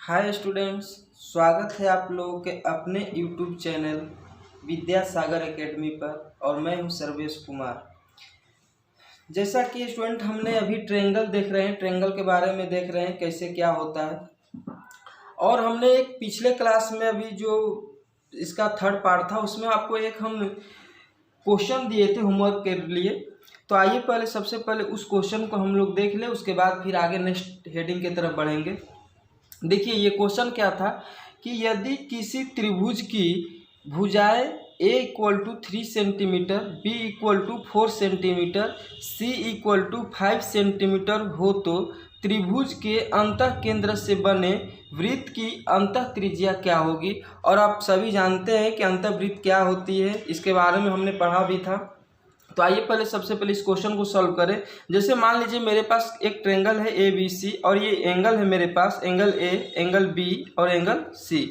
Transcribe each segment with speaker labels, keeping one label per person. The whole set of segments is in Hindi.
Speaker 1: हाय स्टूडेंट्स, स्वागत है आप लोगों के अपने यूट्यूब चैनल विद्यासागर एकेडमी पर। और मैं हूं सर्वेश कुमार। जैसा कि स्टूडेंट हमने अभी ट्रायंगल देख रहे हैं, ट्रायंगल के बारे में देख रहे हैं कैसे क्या होता है। और हमने एक पिछले क्लास में अभी जो इसका थर्ड पार्ट था उसमें आपको एक हम क्वेश्चन दिए थे होमवर्क के लिए। तो आइए पहले सबसे पहले उस क्वेश्चन को हम लोग देख लें, उसके बाद फिर आगे नेक्स्ट हेडिंग की तरफ बढ़ेंगे। देखिए ये क्वेश्चन क्या था कि यदि किसी त्रिभुज की भुजाएं a equal to 3 centimetre, b equal to 4 centimetre, c equal to 5 centimetre हो तो त्रिभुज के अंतः केंद्र से बने वृत्त की अंतः त्रिज्या क्या होगी। और आप सभी जानते हैं कि अंतः वृत्त क्या होती है, इसके बारे में हमने पढ़ा भी था। तो आइए पहले सबसे पहले इस क्वेश्चन को सॉल्व करें। जैसे मान लीजिए मेरे पास एक ट्रायंगल है ए बी सी और ये एंगल है मेरे पास, एंगल ए, एंगल बी और एंगल सी।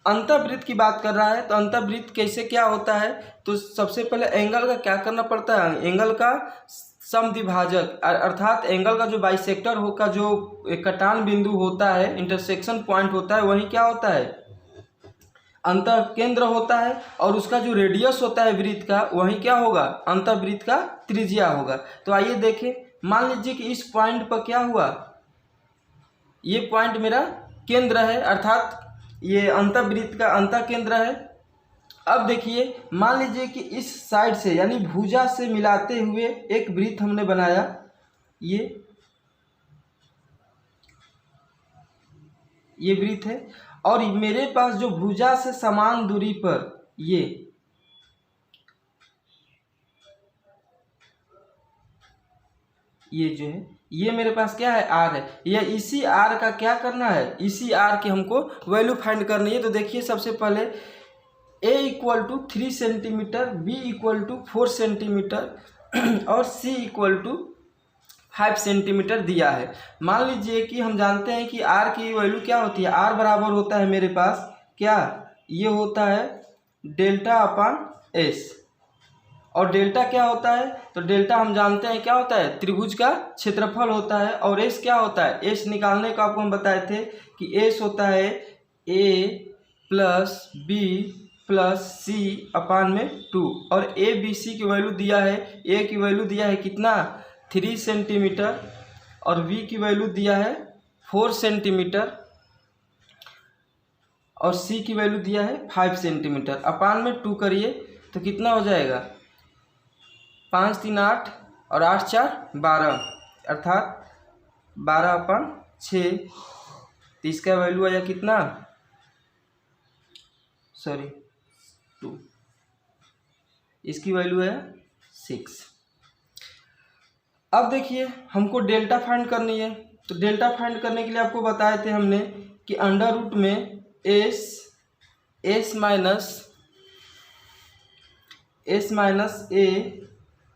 Speaker 1: अंतःवृत्त की बात कर रहा है तो अंतःवृत्त कैसे क्या होता है, तो सबसे पहले एंगल का क्या करना पड़ता है, एंगल का समद्विभाजक अर्थात एंगल का जो बाइसेक्टर होगा, जो कटान बिंदु होता है, इंटरसेक्शन पॉइंट होता है, वही क्या होता है, अंतः केंद्र होता है। और उसका जो रेडियस होता है वृत्त का, वही क्या होगा, अंतःवृत्त का त्रिज्या होगा। तो आइए देखें, मान लीजिए कि इस पॉइंट पर क्या हुआ, ये पॉइंट मेरा केंद्र है अर्थात ये अंतःवृत्त का अंतः केंद्र है। अब देखिए मान लीजिए कि इस साइड से यानी भुजा से मिलाते हुए एक वृत्त हमने बनाया, ये वृत्त है। और मेरे पास जो भुजा से समान दूरी पर ये जो है, ये मेरे पास क्या है, आर है। या इसी आर का क्या करना है, इसी आर की हमको वैल्यू फाइंड करनी है। तो देखिए सबसे पहले a equal to 3 centimetre, b equal to 4 centimetre और c इक्वल टू 5 सेंटीमीटर दिया है। मान लीजिए कि हम जानते हैं कि r की वैल्यू क्या होती है, r बराबर होता है मेरे पास क्या, ये होता है डेल्टा अपान s। और डेल्टा क्या होता है, तो डेल्टा हम जानते हैं क्या होता है, त्रिभुज का क्षेत्रफल होता है। और s क्या होता है, s निकालने का आपको हम बताए थे कि s होता है a plus b plus c अपान में 2। और a b c की वैल्यू दिया है, a की वैल्यू दिया है कितना, 3 सेंटीमीटर और b की वैल्यू दिया है 4 सेंटीमीटर और c की वैल्यू दिया है 5 सेंटीमीटर। अपान में 2 करिए तो कितना हो जाएगा, 5 3 8 और 8 4 12 अर्थात 12/6। तो इसका वैल्यू आया कितना, 2, इसकी वैल्यू है 6। अब देखिए हमको डेल्टा फाइंड करनी है। तो डेल्टा फाइंड करने के लिए आपको बताए थे हमने कि अंडर रूट में एस माइनस ए,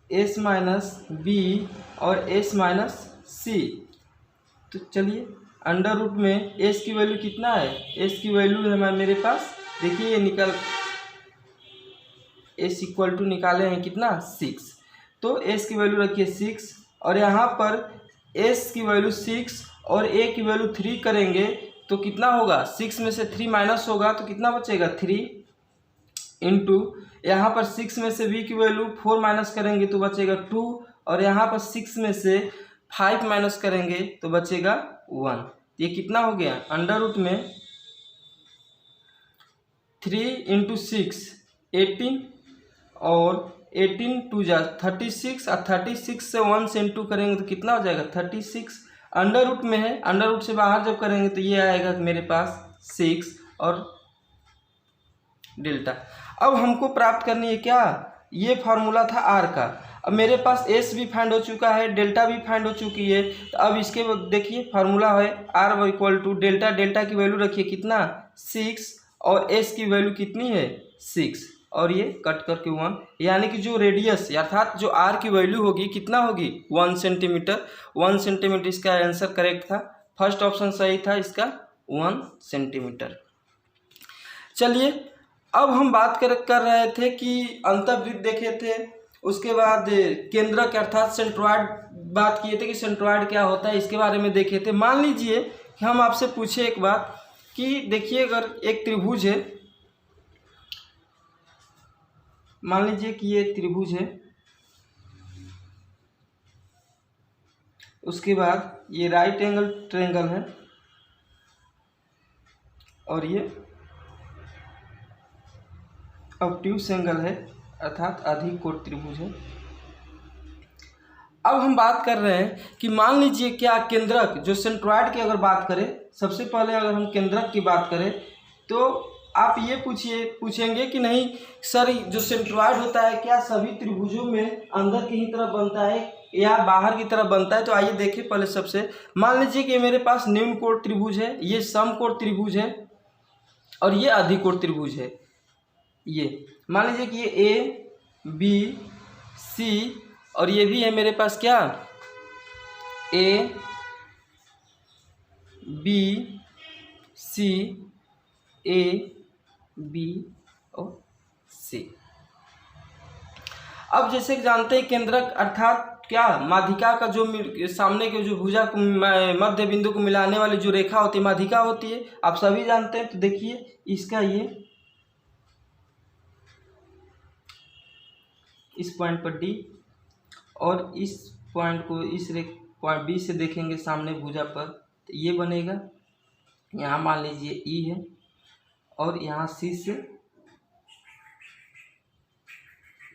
Speaker 1: एस माइनस बी और एस माइनस सी। तो चलिए अंडर रूट में एस की वैल्यू कितना है, एस की वैल्यू है मेरे पास, देखिए ये एस इक्वल टू निकाले हैं कितना, 6। तो एस की वैल्यू रखिए 6 और यहाँ पर एस की वैल्यू 6 और ए की वैल्यू 3 करेंगे तो कितना होगा, 6 में से 3 माइनस होगा तो कितना बचेगा, 3 इंटू यहाँ पर 6 में से b की वैल्यू 4 माइनस करेंगे तो बचेगा 2 और यहाँ पर 6 में से 5 माइनस करेंगे तो बचेगा 1। ये कितना हो गया, अंडर रूट में 3 इंटू 6 18 और 18 2 जा 36 और 36 से 1 से इंटू करेंगे तो कितना हो जाएगा, 36। अंडर रूट में है, अंडर रूट से बाहर जब करेंगे तो ये आएगा मेरे पास 6 और डेल्टा। अब हमको प्राप्त करनी है क्या, ये फार्मूला था आर का। अब मेरे पास एस भी फाइंड हो चुका है, डेल्टा भी फाइंड हो चुकी है। तो अब इसके देखिए फार्मूला है R equal to delta, delta की वैल्यू रखिए कितना, 6 और एस की वैल्यू कितनी है, 6 और ये कट करके 1, यानी कि जो रेडियस अर्थात जो आर की वैल्यू होगी कितना होगी, 1 सेंटीमीटर। 1 सेंटीमीटर इसका आंसर करेक्ट था, फर्स्ट ऑप्शन सही था इसका, 1 सेंटीमीटर। चलिए अब हम बात कर रहे थे कि अंतःवृत्त देखे थे, उसके बाद केंद्रक अर्थात सेंट्रॉइड बात किए थे कि सेंट्रॉइड क्या होता है, इसके बारे में देखे थे। मान लीजिए कि हम आपसे पूछे एक बात कि देखिए, अगर एक त्रिभुज है, मान लीजिए कि ये त्रिभुज है, उसके बाद ये राइट एंगल ट्रायंगल है और ये ऑब्ट्यूस एंगल है, अर्थात अधिक कोण त्रिभुज है। अब हम बात कर रहे हैं कि मान लीजिए क्या केंद्रक, जो सेंट्रॉइड की अगर बात करें, सबसे पहले अगर हम केंद्रक की बात करें तो आप ये पूछेंगे कि नहीं सर, जो सेंट्रॉइड होता है क्या सभी त्रिभुजों में अंदर की ही तरफ बनता है या बाहर की तरफ बनता है? तो आइए देखिए, पहले सबसे मान लीजिए कि मेरे पास निम्न कोण त्रिभुज है, ये समकोण त्रिभुज है और ये अधिक कोण त्रिभुज है। ये मान लीजिए कि ये ए बी सी और ये भी है मेरे पास क्या, ए बी सी, ए बी और सी। अब जैसे कि जानते हैं केंद्रक अर्थात क्या, माध्यिका का जो सामने के जो भुजा को मध्य बिंदु को मिलाने वाली जो रेखा होती है माध्यिका होती है, आप सभी जानते हैं। तो देखिए इसका ये इस पॉइंट पर डी और इस पॉइंट को इस पॉइंट बी से देखेंगे सामने भुजा पर, तो ये बनेगा, यहाँ मान लीजिए ई है और यहाँ सी से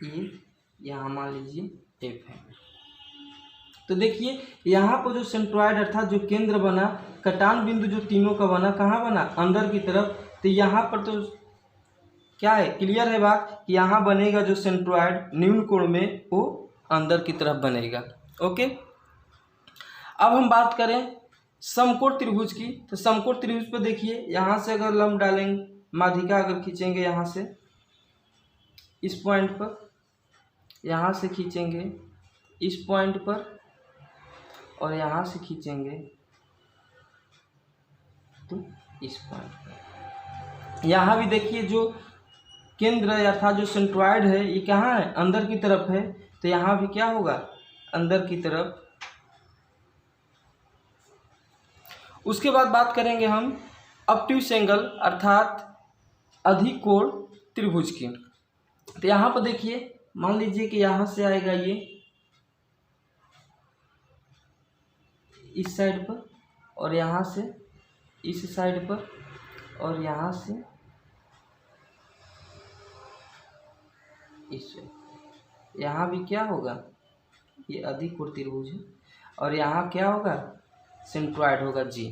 Speaker 1: ये यहाँ मान लीजिए एफ है। तो देखिए यहाँ पर जो सेंट्रॉइड अर्थात जो केंद्र बना, कटान बिंदु जो तीनों का बना, कहाँ बना, अंदर की तरफ। तो यहाँ पर तो क्या है, क्लियर है बात कि यहाँ बनेगा जो सेंट्रॉइड निम्न कोण में वो अंदर की तरफ बनेगा। ओके, अब हम बात करें समकोण त्रिभुज की। तो समकोण त्रिभुज पर देखिए, यहाँ से अगर लंब डालेंगे, माध्यिका अगर खींचेंगे यहाँ से इस पॉइंट पर, यहाँ से खींचेंगे इस पॉइंट पर और यहाँ से खींचेंगे तो इस पॉइंट पर। यहाँ भी देखिए जो केंद्र अर्थात जो सेंट्रॉइड है ये कहाँ है, अंदर की तरफ है। तो यहाँ भी क्या होगा, अंदर की तरफ। उसके बाद बात करेंगे हम ऑब्ट्यूस एंगल अर्थात अधिक कोण त्रिभुज की। तो यहाँ पर देखिए, मान लीजिए कि यहाँ से आएगा ये इस साइड पर और यहाँ से इस साइड पर और यहाँ से इस, यहाँ भी क्या होगा, ये अधिक कोण त्रिभुज है और यहाँ क्या होगा, सेंट्रॉइड होगा जी,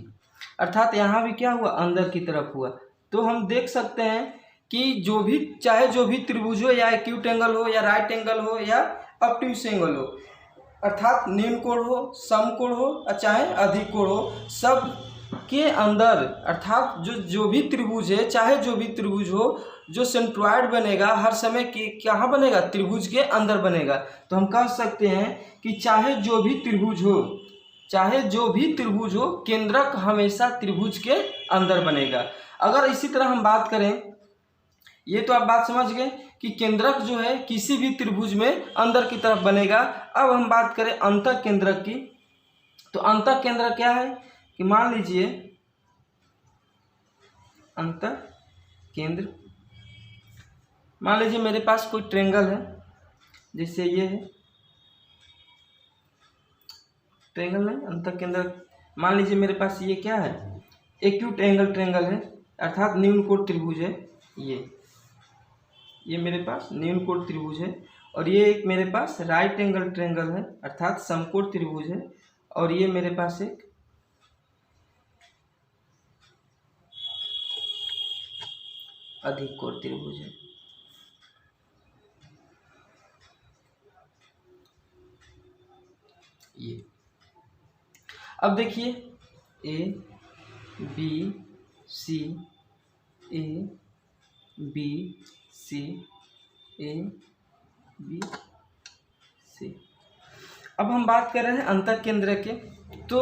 Speaker 1: अर्थात यहाँ भी क्या हुआ, अंदर की तरफ हुआ। तो हम देख सकते हैं कि जो भी चाहे जो भी त्रिभुज हो, या एक्यूट एंगल हो या राइट एंगल हो या ऑब्ट्यूस एंगल हो, अर्थात निम्न कोण हो, समकोण हो, चाहे अधिक कोण हो, सब के अंदर अर्थात जो भी त्रिभुज है, चाहे जो भी त्रिभुज हो, जो सेंट्रॉइड बनेगा हर समय के कहाँ बनेगा, त्रिभुज के अंदर बनेगा। तो हम कह सकते हैं कि चाहे जो भी त्रिभुज हो, चाहे जो भी त्रिभुज हो, केंद्रक हमेशा त्रिभुज के अंदर बनेगा। अगर इसी तरह हम बात करें, ये तो आप बात समझ गए कि केंद्रक जो है किसी भी त्रिभुज में अंदर की तरफ बनेगा। अब हम बात करें अंतः केंद्रक की। तो अंतः केंद्रक क्या है कि मान लीजिए अंतः केंद्र, मान लीजिए मेरे पास कोई ट्रायंगल है, जैसे ये है ट्रायंगल है अंतः केंद्र। मान लीजिए मेरे पास ये क्या है, एक्यूट एंगल ट्रायंगल है अर्थात निम्न कोण त्रिभुज है। ये मेरे पास निम्न कोण त्रिभुज है और ये एक मेरे पास राइट एंगल ट्रायंगल है अर्थात समकोण त्रिभुज है और ये मेरे पास एक अधिक कोण त्रिभुज है। ये अब देखिए A B C, A B C, A B C. अब हम बात कर रहे हैं अंतः केंद्र के। तो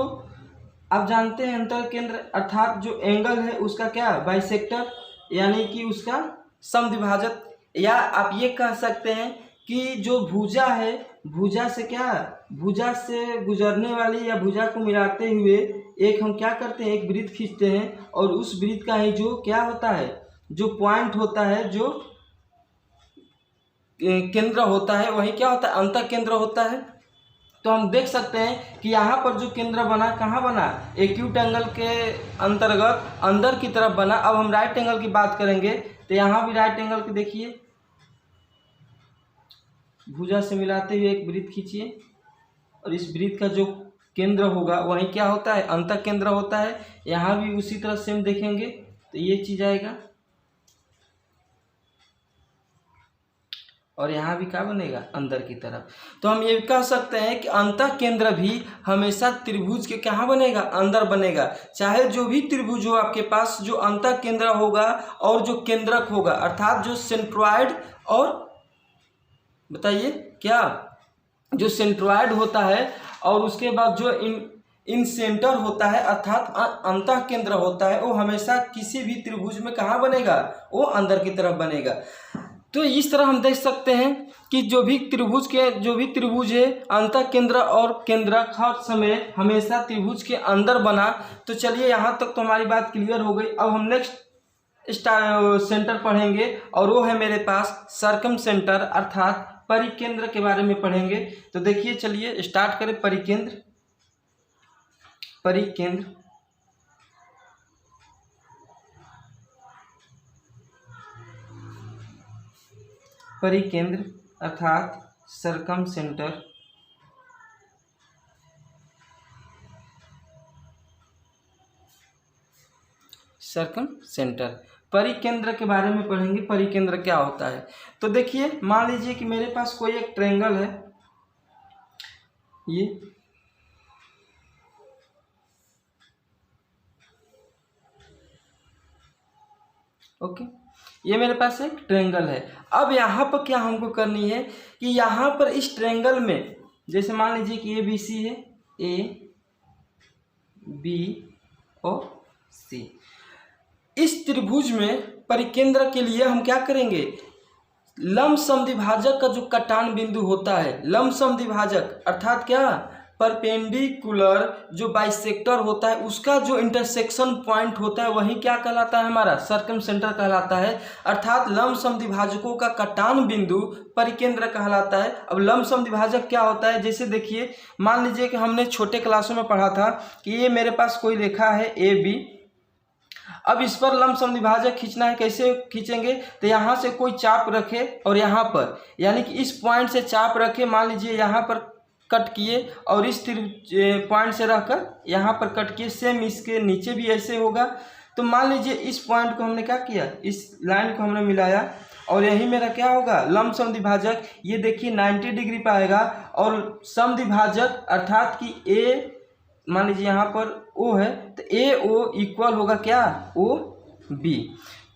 Speaker 1: आप जानते हैं अंतः केंद्र अर्थात जो एंगल है उसका क्या, बाइसेक्टर, यानी कि उसका समद्विभाजक, या आप ये कह सकते हैं कि जो भुजा है भुजा से क्या, भुजा से गुजरने वाली या भुजा को मिलाते हुए एक हम क्या करते हैं, एक वृत्त खींचते हैं और उस वृत्त का ही जो क्या होता है, जो पॉइंट होता है, जो केंद्र होता है, वही क्या होता है, अंतः केंद्र होता है। तो हम देख सकते हैं कि यहाँ पर जो केंद्र बना, कहाँ बना, एक्यूट एंगल के अंतर्गत अंदर की तरफ बना। अब हम राइट एंगल की बात करेंगे तो यहाँ भी राइट एंगल की देखिए, भुजा से मिलाते हुए एक वृत्त खींचिए और इस वृत्त का जो केंद्र होगा वही क्या होता है, अंतः केंद्र होता है। यहाँ भी उसी तरह सेम देखेंगे तो ये चीज आएगा और यहाँ भी क्या बनेगा, अंदर की तरफ। तो हम ये कह सकते हैं कि अंतः केंद्र भी हमेशा त्रिभुज के कहाँ बनेगा, अंदर बनेगा। चाहे जो भी त्रिभुज हो आपके पास, जो अंतः केंद्र होगा और जो केंद्रक होगा, अर्थात जो सेंट्रॉइड और बताइए क्या, जो सेंट्रॉइड होता है और उसके बाद जो इन सेंटर होता है अर्थात अंतः केंद्र होता है, वो हमेशा किसी भी त्रिभुज में कहाँ बनेगा, वो अंदर की तरफ बनेगा। तो इस तरह हम देख सकते हैं कि जो भी त्रिभुज है अंतः केंद्र और केंद्रक हर समय हमेशा त्रिभुज के अंदर बना। तो चलिए यहाँ तक तो हमारी बात क्लियर हो गई। अब हम नेक्स्ट सेंटर पढ़ेंगे और वो है मेरे पास सर्कम सेंटर अर्थात परिकेंद्र के बारे में पढ़ेंगे। तो देखिए चलिए स्टार्ट करें। परिकेंद्र, परिकेंद्र परिकेंद्र अर्थात सर्कम सेंटर, सर्कम सेंटर परिकेंद्र के बारे में पढ़ेंगे। परिकेंद्र क्या होता है, तो देखिए मान लीजिए कि मेरे पास कोई एक ट्रायंगल है, ये ओके, ये मेरे पास एक ट्रायंगल है। अब यहाँ पर क्या हमको करनी है कि यहाँ पर इस ट्रायंगल में जैसे मान लीजिए कि ए बी सी है, ए बी और सी, इस त्रिभुज में परिकेंद्र के लिए हम क्या करेंगे, लंब समद्विभाजक का जो कटान बिंदु होता है, लंब समद्विभाजक अर्थात क्या, परपेंडिकुलर जो बाइसेक्टर होता है उसका जो इंटरसेक्शन पॉइंट होता है वही क्या कहलाता है, हमारा सर्कम सेंटर कहलाता है। अर्थात लंब समद्विभाजकों का कटान बिंदु परिकेंद्र कहलाता है। अब लंब समद्विभाजक क्या होता है, जैसे देखिए मान लीजिए कि हमने छोटे क्लासों में पढ़ा था कि ये मेरे पास कोई रेखा है ए बी, अब इस पर लंब समद्विभाजक खींचना है। कैसे खींचेंगे, तो यहाँ से कोई चाप रखे और यहाँ पर यानी कि इस पॉइंट से चाप रखे, मान लीजिए यहाँ पर कट किए और इस पॉइंट से रहकर यहाँ पर कट किए, सेम इसके नीचे भी ऐसे होगा। तो मान लीजिए इस पॉइंट को हमने क्या किया, इस लाइन को हमने मिलाया और यही मेरा क्या होगा, लंब समद्विभाजक। ये देखिए 90 डिग्री पर आएगा और समद्विभाजक अर्थात कि ए मान लीजिए यहाँ पर O है तो ए ओ इक्वल होगा क्या, ओ बी।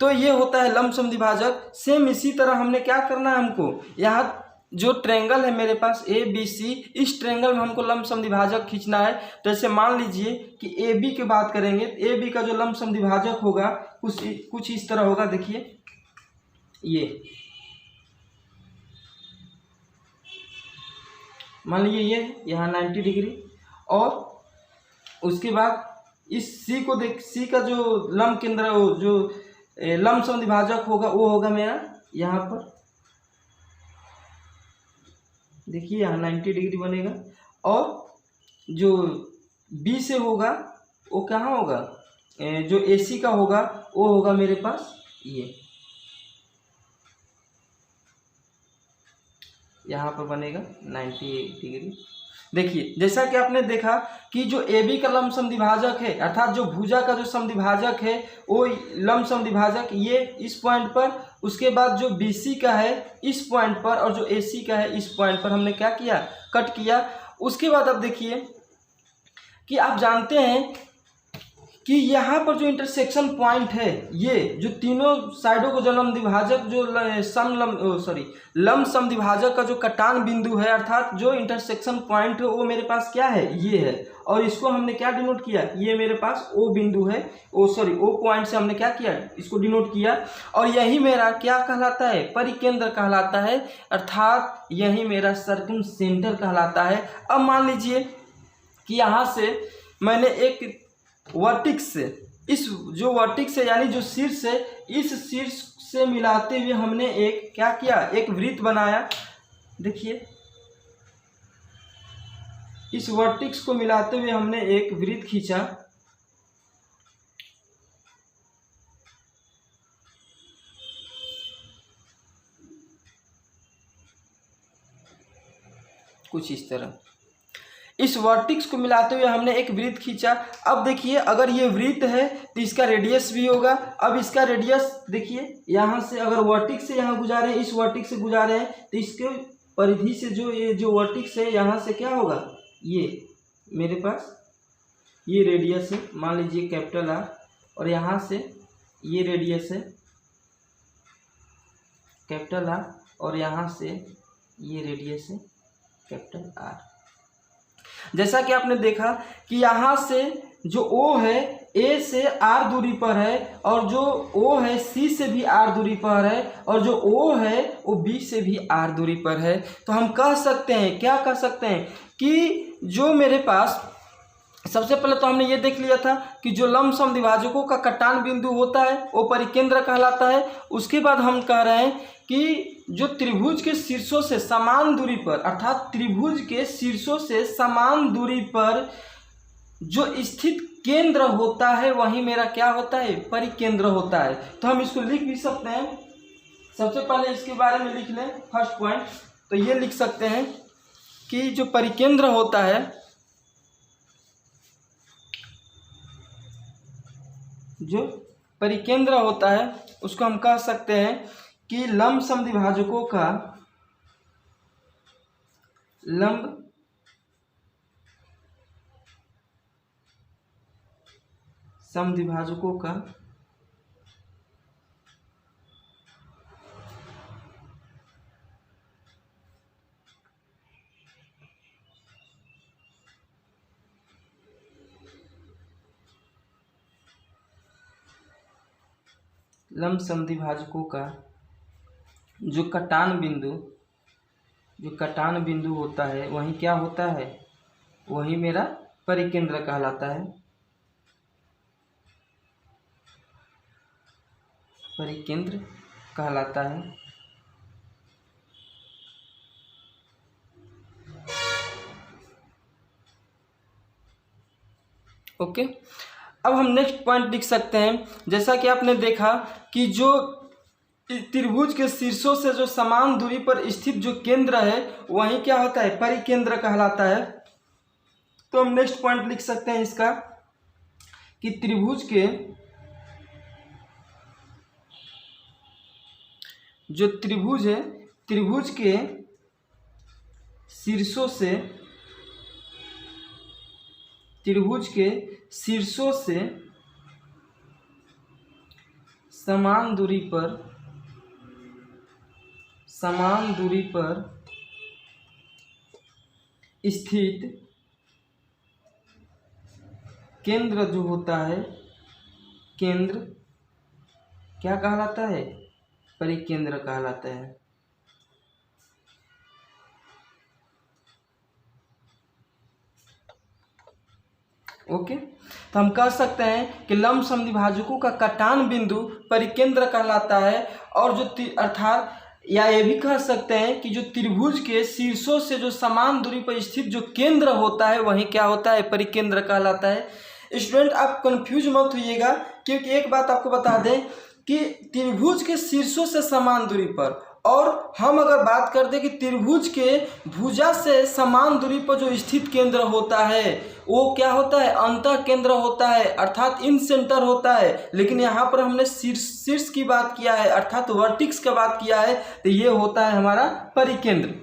Speaker 1: तो ये होता है लंब समद्विभाजक। सेम इसी तरह हमने क्या करना है, हमको यहाँ जो ट्रायंगल है मेरे पास ए बी सी, इस ट्रायंगल में हमको लंब समद्विभाजक खींचना है। तो जैसे मान लीजिए कि ए बी की बात करेंगे, ए बी का जो लंब समद्विभाजक होगा कुछ इस तरह होगा। देखिए ये मान लीजिए ये यहाँ 90 डिग्री और उसके बाद इस सी को देख, सी का जो लंब केंद्र जो लंब समद्विभाजक होगा वो होगा मेरा यहाँ पर, देखिए यहाँ 90 डिग्री बनेगा। और जो बी से होगा वो कहाँ होगा, जो ए सी का होगा वो होगा मेरे पास ये यहाँ पर बनेगा 90 डिग्री। देखिए जैसा कि आपने देखा कि जो ए बी का लंब समद्विभाजक है अर्थात जो भुजा का जो समद्विभाजक है वो लंब समद्विभाजक ये इस पॉइंट पर, उसके बाद जो बी सी का है इस पॉइंट पर और जो ए सी का है इस पॉइंट पर हमने क्या किया, कट किया। उसके बाद अब देखिए कि आप जानते हैं कि यहाँ पर जो इंटरसेक्शन पॉइंट है, ये जो तीनों साइडों को जो लंबद्विभाजक जो लंब समद्विभाजक का जो कटान बिंदु है, अर्थात जो इंटरसेक्शन पॉइंट है, वो मेरे पास क्या है, ये है। और इसको हमने क्या डिनोट किया, ये मेरे पास ओ बिंदु है, ओ पॉइंट से हमने क्या किया, इसको डिनोट किया। और यही मेरा क्या कहलाता है, परिकेंद्र कहलाता है, अर्थात यही मेरा सर्कम सेंटर कहलाता है। अब मान लीजिए कि यहाँ से मैंने एक वर्टिक्स से, इस जो वर्टिक्स है यानी जो शीर्ष है, इस शीर्ष से मिलाते हुए हमने एक क्या किया, एक वृत्त बनाया। देखिए इस वर्टिक्स को मिलाते हुए हमने एक वृत्त खींचा। कुछ इस तरह इस वर्टिक्स को मिलाते हुए हमने एक वृत्त खींचा। अब देखिए अगर ये वृत्त है तो इसका रेडियस भी होगा। अब इसका रेडियस देखिए, यहाँ से अगर वर्टिक्स से यहाँ गुजारे हैं, इस वर्टिक्स से गुजारे हैं, तो इसके परिधि से जो ये जो वर्टिक्स है यहाँ से क्या होगा, ये मेरे पास ये रेडियस है, मान लीजिए कैपिटल आर, और यहाँ से ये रेडियस है कैपिटल आर, और यहाँ से ये रेडियस है कैपिटल आर। जैसा कि आपने देखा कि यहाँ से जो O है A से R दूरी पर है, और जो O है C से भी R दूरी पर है, और जो O है वो B से भी R दूरी पर है। तो हम कह सकते हैं, क्या कह सकते हैं कि जो मेरे पास, सबसे पहले तो हमने ये देख लिया था कि जो लंब समद्विभाजकों का कटान बिंदु होता है वो परिकेंद्र कहलाता है। उसके बाद हम कह रहे हैं कि जो त्रिभुज के शीर्षों से समान दूरी पर, अर्थात त्रिभुज के शीर्षों से समान दूरी पर जो स्थित केंद्र होता है वही मेरा क्या होता है, परिकेंद्र होता है। तो हम इसको लिख भी सकते हैं। सबसे पहले इसके बारे में लिख लें फर्स्ट पॉइंट, तो ये लिख सकते हैं कि जो परिकेंद्र होता है, जो परिकेंद्र होता है उसको हम कह सकते हैं कि लंब समद्विभाजकों का, लंब समद्विभाजकों का लंब समद्विभाजकों का जो कटान बिंदु होता है वही क्या होता है, वही मेरा परिकेंद्र कहलाता है, परिकेंद्र कहलाता है। ओके, अब हम नेक्स्ट पॉइंट लिख सकते हैं। जैसा कि आपने देखा कि जो त्रिभुज के शीर्षों से जो समान दूरी पर स्थित जो केंद्र है वही क्या होता है, परिकेंद्र कहलाता है। तो हम नेक्स्ट पॉइंट लिख सकते हैं इसका कि त्रिभुज के जो त्रिभुज है, त्रिभुज के शीर्षों से, त्रिभुज के शीर्षों से समान दूरी पर स्थित केंद्र जो होता है, केंद्र क्या कहलाता है, परिकेंद्र कहलाता है। ओके, तो हम कह सकते हैं कि लंब समद्विभाजकों का कटान बिंदु परिकेंद्र कहलाता है। और जो अर्थात या ये भी कह सकते हैं कि जो त्रिभुज के शीर्षों से जो समान दूरी पर स्थित जो केंद्र होता है वही क्या होता है, परिकेंद्र कहलाता है। स्टूडेंट आप कंफ्यूज मत होइएगा, क्योंकि एक बात आपको बता दें कि त्रिभुज के शीर्षों से समान दूरी पर, और हम अगर बात कर दें कि त्रिभुज के भुजा से समान दूरी पर जो स्थित केंद्र होता है वो क्या होता है, अंतः केंद्र होता है, अर्थात इन सेंटर होता है। लेकिन यहाँ पर हमने शीर्ष की बात किया है, अर्थात वर्टिक्स की बात किया है, तो ये होता है हमारा परिकेंद्र।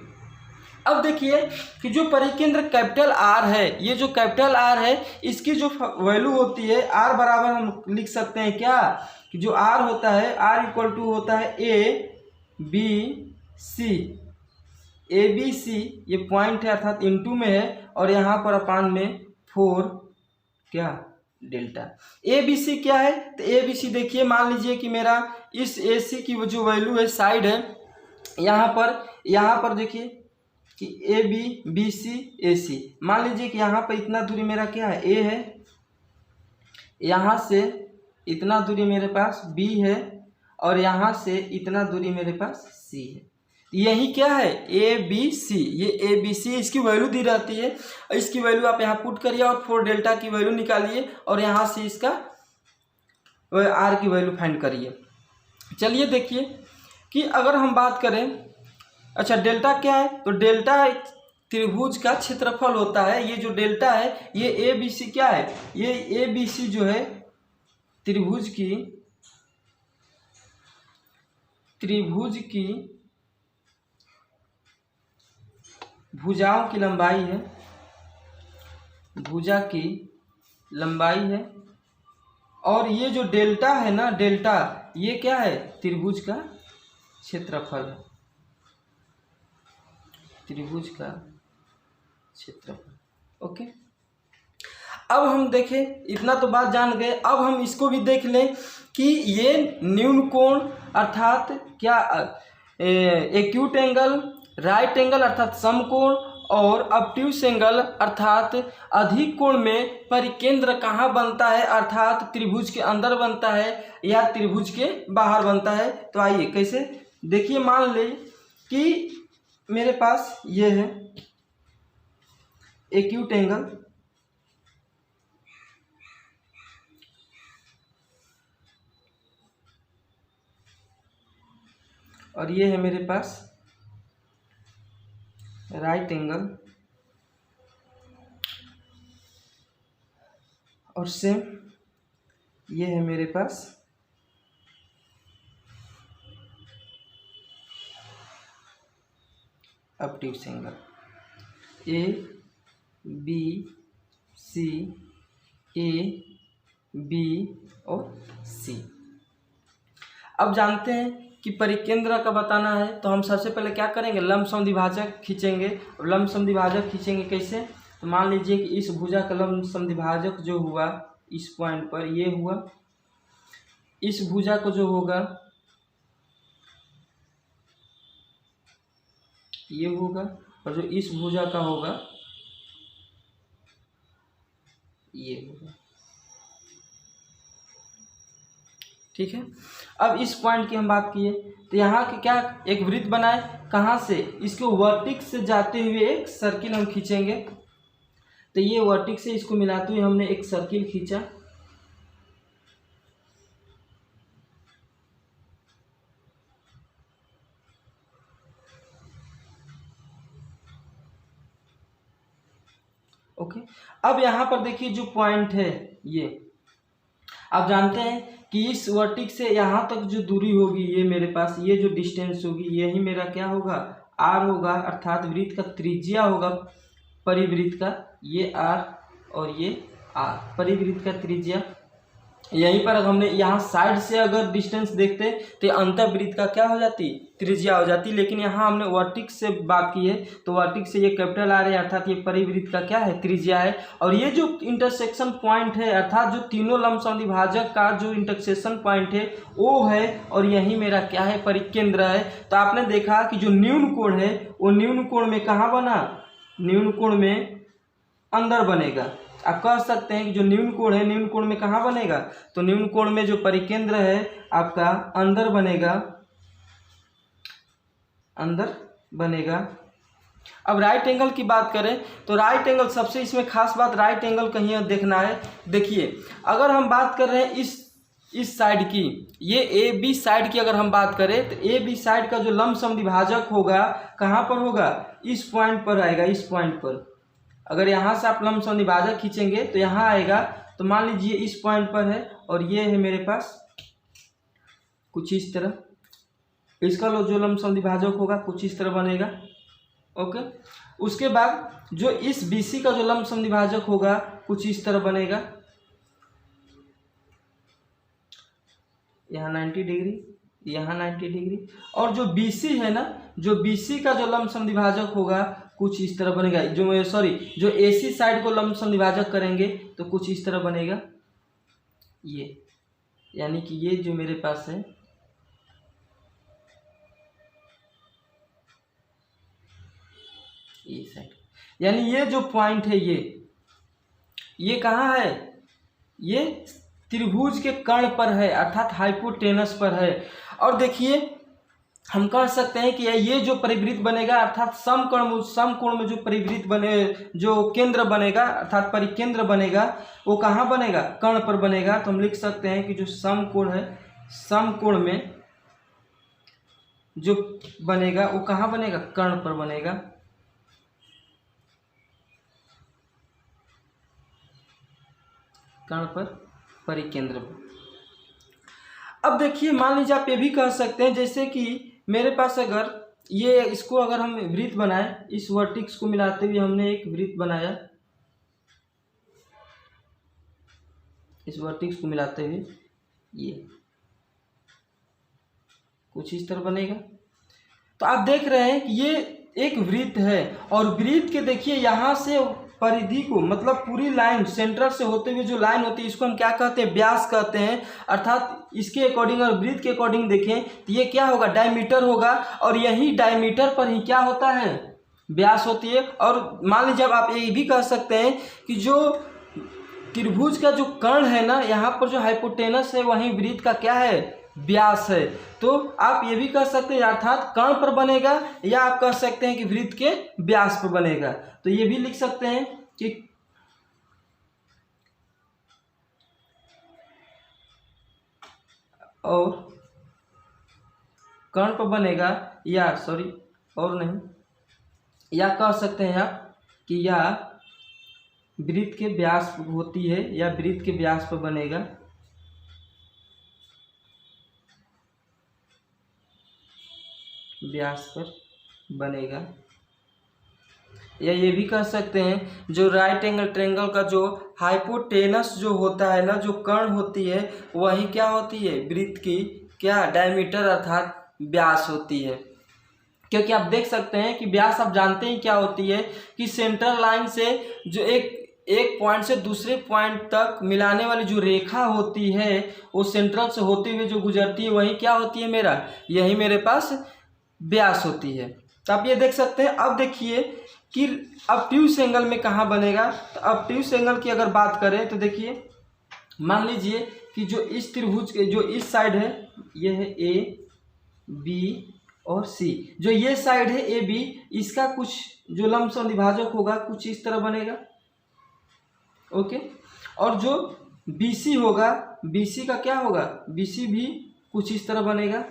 Speaker 1: अब देखिए कि जो परिकेंद्र कैपिटल आर है, ये जो कैपिटल आर है इसकी जो वैल्यू होती है आर बराबर हम लिख सकते हैं क्या कि जो आर होता है आर इक्वल टू होता है ए बी सी। ए बी सी ये पॉइंट है अर्थात इनटू में है और यहाँ पर अपान में 4 क्या डेल्टा। ए बी सी क्या है तो ए बी सी देखिए मान लीजिए कि मेरा इस ए सी की जो वैल्यू है साइड है यहाँ पर देखिए कि ए बी सी ए सी, मान लीजिए कि यहाँ पर इतना दूरी मेरा क्या है ए है, यहाँ से इतना दूरी मेरे पास बी है और यहाँ से इतना दूरी मेरे पास सी है। यही क्या है ए बी सी, ये ए बी सी इसकी वैल्यू दी रहती है। इसकी वैल्यू आप यहाँ पुट करिए और 4 डेल्टा की वैल्यू निकालिए और यहाँ से इसका आर की वैल्यू फाइंड करिए। चलिए देखिए कि अगर हम बात करें, अच्छा डेल्टा क्या है तो डेल्टा त्रिभुज का क्षेत्रफल होता है। ये जो डेल्टा है ये ए बी सी क्या है, ये ए बी सी जो है त्रिभुज की भुजाओं की लंबाई है, भुजा की लंबाई है। और ये जो डेल्टा है ना, डेल्टा ये क्या है त्रिभुज का क्षेत्रफल है, त्रिभुज का क्षेत्रफल। ओके, अब हम देखें, इतना तो बात जान गए, अब हम इसको भी देख लें कि ये न्यून कोण अर्थात क्या एक्यूट एंगल, राइट एंगल अर्थात समकोण और ऑब्ट्यूस एंगल अर्थात अधिक कोण में परिकेंद्र कहाँ बनता है, अर्थात त्रिभुज के अंदर बनता है या त्रिभुज के बाहर बनता है। तो आइए कैसे देखिए, मान ले कि मेरे पास ये है एक्यूट एंगल और ये है मेरे पास राइट एंगल और सेम ये है मेरे पास obtuse angle. A B C, A B और सी। अब जानते हैं कि परिकेंद्र का बताना है तो हम सबसे पहले क्या करेंगे, लंब समद्विभाजक खींचेंगे। और लंब समद्विभाजक खींचेंगे कैसे, तो मान लीजिए कि इस भुजा का लंब समद्विभाजक जो हुआ इस पॉइंट पर ये हुआ, इस भुजा को जो होगा ये होगा और जो इस भुजा का होगा ये होगा। ठीक है, अब इस पॉइंट की हम बात किए तो यहाँ के क्या एक वृत्त बनाए, कहाँ से, इसको वर्टिक्स से जाते हुए एक सर्किल हम खींचेंगे। तो ये वर्टिक्स से इसको मिलाते हुए हमने एक सर्किल खींचा। ओके, अब यहाँ पर देखिए जो पॉइंट है ये आप जानते हैं कि इस वर्टिक्स से यहाँ तक जो दूरी होगी ये मेरे पास, ये जो डिस्टेंस होगी यही मेरा क्या होगा आर होगा, अर्थात वृत्त का त्रिज्या होगा परिवृत्त का, ये आर और ये आर परिवृत्त का त्रिज्या। यहीं पर हमने यहाँ साइड से अगर डिस्टेंस देखते तो अंतःवृत्त का क्या हो जाती त्रिज्या हो जाती, लेकिन यहाँ हमने वर्टिक्स से बात की है तो वर्टिक्स से ये कैपिटल आर है अर्थात ये परिवृत्त का क्या है त्रिज्या है। और ये जो इंटरसेक्शन पॉइंट है अर्थात जो तीनों लंब समद्विभाजक का जो इंटरसेक्शन पॉइंट है वो है और यही मेरा क्या है परिकेंद्र है। तो आपने देखा कि जो न्यून कोण है वो न्यून कोण में कहाँ बना, न्यून कोण में अंदर बनेगा। आप कह सकते हैं कि जो न्यून कोण है न्यून कोण में कहाँ बनेगा, तो न्यून कोण में जो परिकेंद्र है आपका अंदर बनेगा, अंदर बनेगा। अब राइट एंगल की बात करें तो राइट एंगल सबसे इसमें खास बात राइट एंगल कहीं देखना है। देखिए अगर हम बात कर रहे हैं इस साइड की, ये ए बी साइड की अगर हम बात करें तो ए बी साइड का जो लंब समद्विभाजक होगा कहाँ पर होगा, इस पॉइंट पर आएगा, इस पॉइंट पर। अगर यहाँ से आप लंब समद्विभाजक खींचेंगे तो यहाँ आएगा, तो मान लीजिए इस पॉइंट पर है और ये है मेरे पास कुछ इस तरह, इसका जो लंब समद्विभाजक होगा कुछ इस तरह बनेगा। ओके। उसके बाद जो इस बीसी का जो लंब समद्विभाजक होगा कुछ इस तरह बनेगा, यहाँ 90 डिग्री, यहाँ 90 डिग्री, और जो बीसी है ना, जो बीसी का जो लंब समद्विभाजक होगा कुछ इस तरह बनेगा, जो सॉरी जो एसी साइड को लंब समद्विभाजक करेंगे तो कुछ इस तरह बनेगा ये, यानी कि ये जो मेरे पास है ये साइड, यानी ये जो पॉइंट है ये कहाँ है, ये त्रिभुज के कर्ण पर है अर्थात हाइपोटेनस पर है। और देखिए हम कह सकते हैं कि ये जो परिवृत्त बनेगा अर्थात समकोण में जो परिवृत्त बने, जो केंद्र बनेगा अर्थात परिकेंद्र बनेगा वो कहाँ बनेगा, कर्ण पर बनेगा। तो हम लिख सकते हैं कि जो समकोण है, समकोण में जो बनेगा वो कहाँ बनेगा, कर्ण पर बनेगा। कर्ण पर परिकेंद्र पर। अब देखिए मान लीजिए आप ये भी कह सकते हैं जैसे कि मेरे पास अगर ये इसको अगर हम वृत्त बनाए, इस वर्टिक्स को मिलाते हुए हमने एक वृत्त बनाया, इस वर्टिक्स को मिलाते हुए ये कुछ इस तरह बनेगा। तो आप देख रहे हैं कि ये एक वृत्त है और वृत्त के देखिए यहाँ से परिधि को मतलब पूरी लाइन सेंटर से होते हुए जो लाइन होती है इसको हम क्या कहते हैं, व्यास कहते हैं। अर्थात इसके अकॉर्डिंग और वृत्त के अकॉर्डिंग देखें तो ये क्या होगा, डायमीटर होगा, और यही डायमीटर पर ही क्या होता है, व्यास होती है। और मान लीजिए अब आप ये भी कह सकते हैं कि जो त्रिभुज का जो कर्ण है ना, यहाँ पर जो हाइपोटेनस है वहीं वृत्त का क्या है, व्यास है। तो आप ये भी कह सकते हैं अर्थात कर्ण पर बनेगा, या आप कह सकते हैं कि वृत्त के व्यास पर बनेगा। तो ये भी लिख सकते हैं कि और कर्ण पर बनेगा, या सॉरी और नहीं, या कह सकते हैं आप कि या वृत्त के व्यास होती है, या वृत्त के व्यास पर बनेगा, व्यास पर बनेगा। या ये भी कह सकते हैं जो राइट एंगल ट्रायंगल का जो हाइपोटेनस जो होता है ना, जो कर्ण होती है वही क्या होती है, वृत्त की क्या डायमीटर अर्थात व्यास होती है। क्योंकि आप देख सकते हैं कि व्यास आप जानते हैं क्या होती है कि सेंट्रल लाइन से जो एक पॉइंट से दूसरे पॉइंट तक मिलाने वाली जो रेखा होती है वो सेंट्रल से होते हुए जो गुजरती है वही क्या होती है, मेरा यही मेरे पास व्यास होती है। तो आप ये देख सकते हैं। अब देखिए कि ऑब्ट्यूज एंगल में कहाँ बनेगा। तो ऑब्ट्यूज एंगल की अगर बात करें तो देखिए मान लीजिए कि जो इस त्रिभुज के जो इस साइड है ये है ए बी और सी, जो ये साइड है ए बी, इसका कुछ जो लंब समद्विभाजक होगा कुछ इस तरह बनेगा, ओके। और जो BC होगा, BC का क्या होगा, BC भी कुछ इस तरह बनेगा,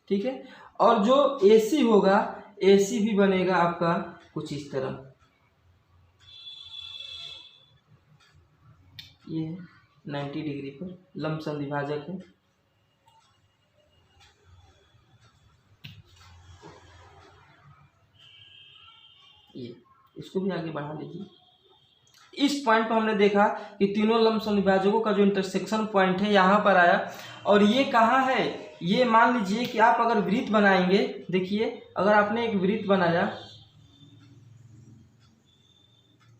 Speaker 1: ठीक है। और जो AC होगा, AC भी बनेगा आपका कुछ इस तरह, ये 90 डिग्री पर लंब समद्विभाजक है। ये इसको भी आगे बढ़ा लीजिए। इस पॉइंट पर हमने देखा कि तीनों लंब समद्विभाजकों का जो इंटरसेक्शन पॉइंट है यहाँ पर आया, और ये कहाँ है, ये मान लीजिए कि आप अगर वृत्त बनाएंगे, देखिए अगर आपने एक वृत्त बनाया,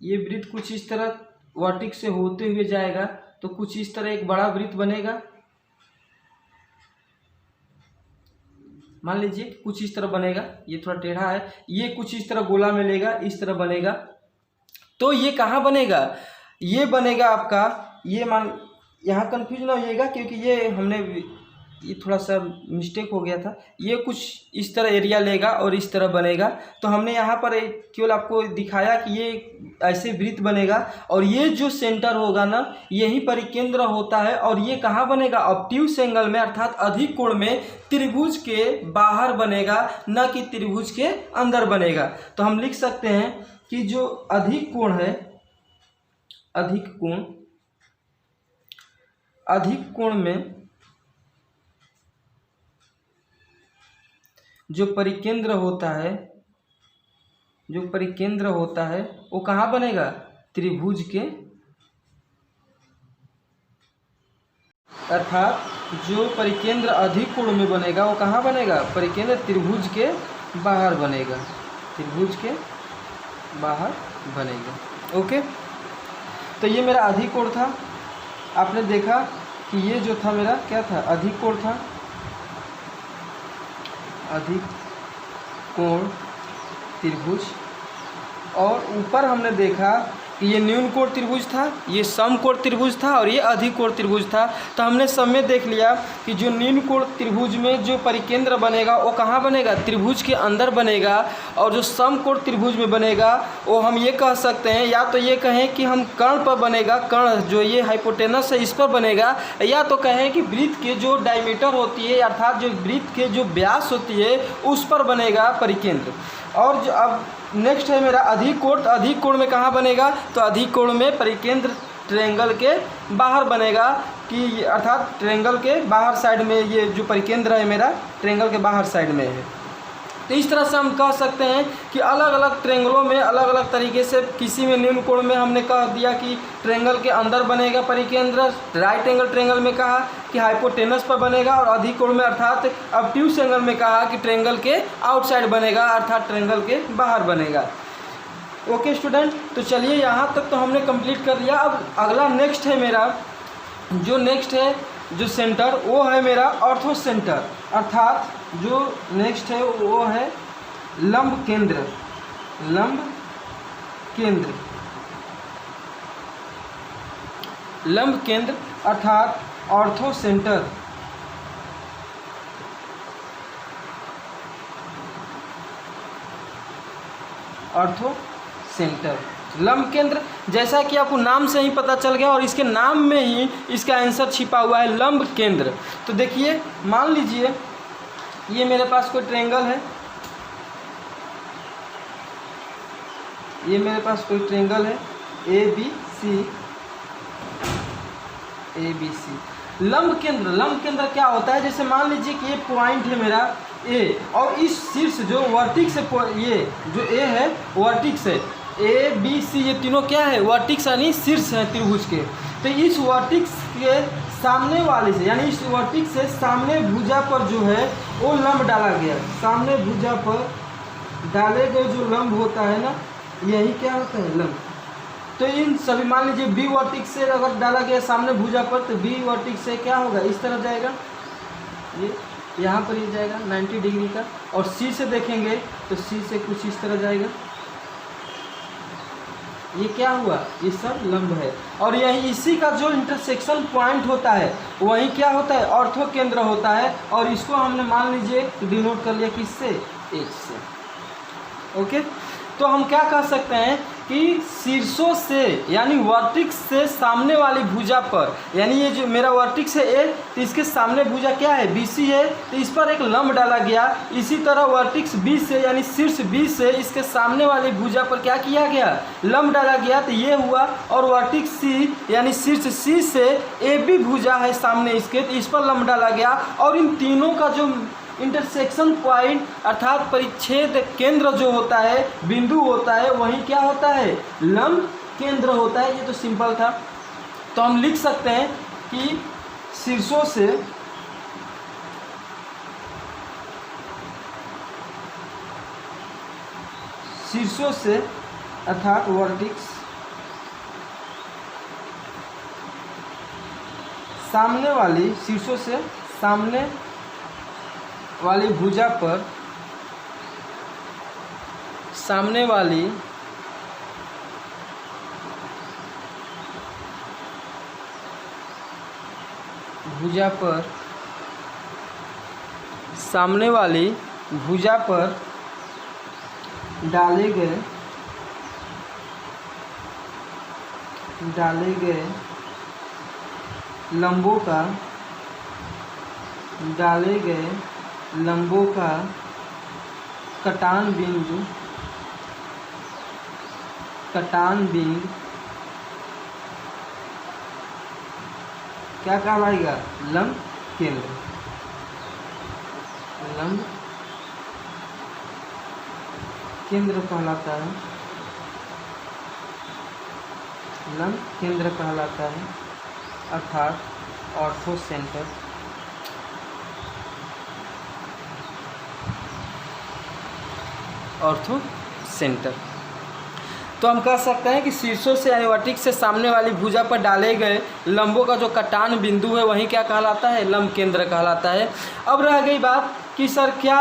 Speaker 1: ये वृत्त कुछ इस तरह वर्टिक्स से होते हुए जाएगा तो कुछ इस तरह एक बड़ा वृत्त बनेगा, मान लीजिए कुछ इस तरह बनेगा, ये थोड़ा टेढ़ा है, ये कुछ इस तरह गोला मिलेगा, इस तरह बनेगा। तो ये कहाँ बनेगा, ये बनेगा आपका, ये मान यहाँ कंफ्यूज ना होइएगा क्योंकि ये हमने ये थोड़ा सा मिस्टेक हो गया था, ये कुछ इस तरह एरिया लेगा और इस तरह बनेगा। तो हमने यहाँ पर केवल आपको दिखाया कि ये ऐसे वृत्त बनेगा, और ये जो सेंटर होगा ना यही परिकेंद्र होता है, और ये कहाँ बनेगा, ऑब्ट्यूज एंगल में अर्थात अधिक कोण में त्रिभुज के बाहर बनेगा, न कि त्रिभुज के अंदर बनेगा। तो हम लिख सकते हैं कि जो अधिक कोण है, अधिक कोण में जो परिकेंद्र होता है वो कहाँ बनेगा? त्रिभुज के, अर्थात जो परिकेंद्र अधिक कोण में बनेगा वो कहाँ बनेगा? परिकेंद्र त्रिभुज के बाहर बनेगा, त्रिभुज के बाहर बनेगा। ओके, तो ये मेरा अधिक कोण था। आपने देखा कि ये जो था मेरा क्या था? अधिक कोण था, अधिक कोण त्रिभुज। और ऊपर हमने देखा कि ये न्यून कोण त्रिभुज था, ये सम कोण त्रिभुज था और ये अधिक कोण त्रिभुज था। तो हमने सब में देख लिया कि जो न्यून कोण त्रिभुज में जो परिकेंद्र बनेगा वो कहाँ बनेगा? त्रिभुज के अंदर बनेगा। और जो सम कोण त्रिभुज में बनेगा वो हम ये कह सकते हैं, या तो ये कहें कि हम कर्ण पर बनेगा, कर्ण जो ये हाइपोटेनस है इस पर बनेगा, या तो कहें कि वृत्त के जो डायमीटर होती है अर्थात जो वृत्त के जो व्यास होती है उस पर बनेगा परिकेंद्र। और जो अब नेक्स्ट है मेरा अधिक कोण। तो अधिक कोण में कहाँ बनेगा? तो अधिक कोण में परिकेंद्र ट्रायंगल के बाहर बनेगा, कि अर्थात ट्रायंगल के बाहर साइड में ये जो परिकेंद्र है मेरा ट्रायंगल के बाहर साइड में है। तो इस तरह से हम कह सकते हैं कि अलग अलग ट्रायंगलों में अलग अलग तरीके से, किसी में न्यून कोण में हमने कह दिया कि ट्रायंगल के अंदर बनेगा परिकेंद्र, राइट एंगल ट्रायंगल में कहा कि हाइपोटेनस पर बनेगा, और अधिक कोण में अर्थात ऑब्ट्यूस एंगल में कहा कि ट्रायंगल के आउटसाइड बनेगा अर्थात ट्रायंगल के बाहर बनेगा। ओके स्टूडेंट, तो चलिए यहाँ तक तो हमने कंप्लीट कर दिया। अब अगला नेक्स्ट है मेरा, जो नेक्स्ट है जो सेंटर वो है मेरा ऑर्थो सेंटर, अर्थात जो नेक्स्ट है वो है लंब केंद्र, लंब केंद्र, लंब केंद्र अर्थात ऑर्थो सेंटर। ऑर्थो सेंटर, लंब केंद्र, जैसा कि आपको नाम से ही पता चल गया और इसके नाम में ही इसका आंसर छिपा हुआ है, लंब केंद्र। तो देखिए, मान लीजिए ये मेरे पास कोई ट्रायंगल है, ये मेरे पास कोई ट्रायंगल है ए बी सी। लंब केंद्र क्या होता है? जैसे मान लीजिए कि ये पॉइंट है मेरा ए, और इस शीर्ष जो वर्टिक्स है, ये जो ए है वर्टिक्स है, ए बी सी ये तीनों क्या है? वर्टिक्स यानी शीर्ष है त्रिभुज के। तो इस वर्टिक्स के सामने वाले से, यानी इस वर्टिक्स से सामने भुजा पर जो है वो लंब डाला गया। सामने भुजा पर डाले गए जो लंब होता है ना, यही क्या होता है? लंब। तो इन सभी, मान लीजिए बी वर्टिक्स से अगर डाला गया सामने भुजा पर, तो बी वर्टिक्स से क्या होगा? इस तरह जाएगा, ये यहाँ पर ही जाएगा 90 डिग्री का। और सी से देखेंगे तो सी से कुछ इस तरह जाएगा। ये क्या हुआ? ये सब लंब है। और यही इसी का जो इंटरसेक्शन पॉइंट होता है वही क्या होता है? ऑर्थो केंद्र होता है। और इसको हमने मान लीजिए डिनोट कर लिया किससे? एच से। ओके, तो हम क्या कह सकते हैं कि शीर्षों से यानी वर्टिक्स से सामने वाली भुजा पर, यानी ये जो मेरा वर्टिक्स है ए, तो इसके सामने भुजा क्या है? बी सी है, तो इस पर एक लंब डाला गया। इसी तरह वर्टिक्स बी से यानी शीर्ष बी से इसके सामने वाली भुजा पर क्या किया गया? लंब डाला गया। तो ये हुआ। और वर्टिक्स सी यानी शीर्ष सी से ए बी भुजा है सामने इसके, तो इस पर लंब डाला गया। और इन तीनों का जो इंटरसेक्शन पॉइंट अर्थात परिच्छेद केंद्र जो होता है, बिंदु होता है, वही क्या होता है? लंब केंद्र होता है। ये तो सिंपल था। तो हम लिख सकते हैं कि शीर्षों से अर्थात वर्टिक्स सामने वाली, शीर्षों से सामने वाली भुजा पर, सामने वाली भुजा पर, सामने वाली भुजा पर डाले गए लंबों का, डाले गए लंबों का कटान बिंदु क्या कहलाएगा? लंब केंद्र, लंब केंद्र कहलाता है, लंब केंद्र कहलाता है, अर्थात ऑर्थो सेंटर। Ortho centre. तो हम कह सकते हैं कि शीर्षों से यानी वर्टिक्स से सामने वाली भुजा पर डाले गए लंबों का जो कटान बिंदु है वही क्या कहलाता है, लंब केंद्र कहलाता है। अब रह गई बात कि सर क्या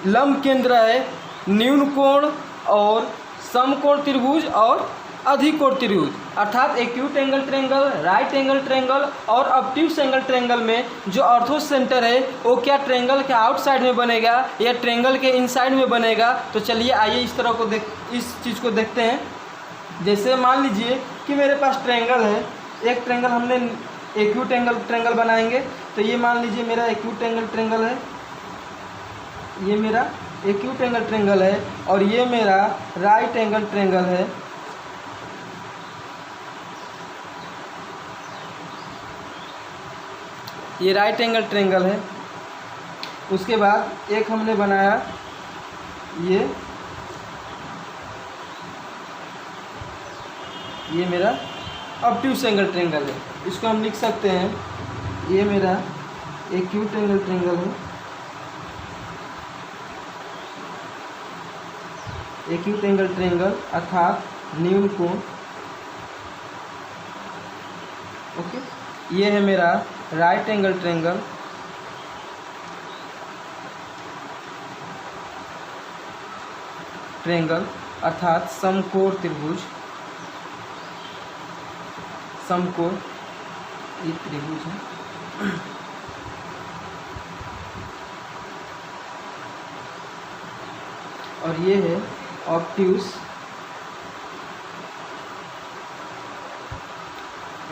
Speaker 1: लंब केंद्र है न्यून कोण और समकोण त्रिभुज और अधिकोण त्रिभुज, अर्थात acute angle triangle, right angle triangle और ऑब्ट्यूस एंगल ट्रायंगल में जो ऑर्थो सेंटर है वो क्या ट्रायंगल के आउटसाइड में बनेगा या ट्रायंगल के इनसाइड में बनेगा। तो चलिए आइए इस तरह को इस चीज़ को देखते हैं। जैसे मान लीजिए कि मेरे पास ट्रायंगल है, एक ट्रायंगल हमने एक्यूट एंगल ट्रायंगल बनाएंगे। तो ये मान लीजिए मेरा एक्यूट एंगल ट्रायंगल है, ये मेरा एक्यूट एंगल ट्रायंगल है और ये मेरा राइट एंगल ट्रायंगल है। ये राइट एंगल ट्रायंगल है। उसके बाद एक हमने बनाया ये मेरा ऑब्ट्यूस एंगल ट्रायंगल है। इसको हम लिख सकते हैं ये मेरा एक्यूट एंगल ट्रायंगल है, एक्यूट एंगल ट्रायंगल अर्थात न्यून कोण। ओके, ये है मेरा राइट एंगल ट्रायंगल, अर्थात समकोण त्रिभुज, समकोण ये त्रिभुज है। और ये है ऑब्ट्यूस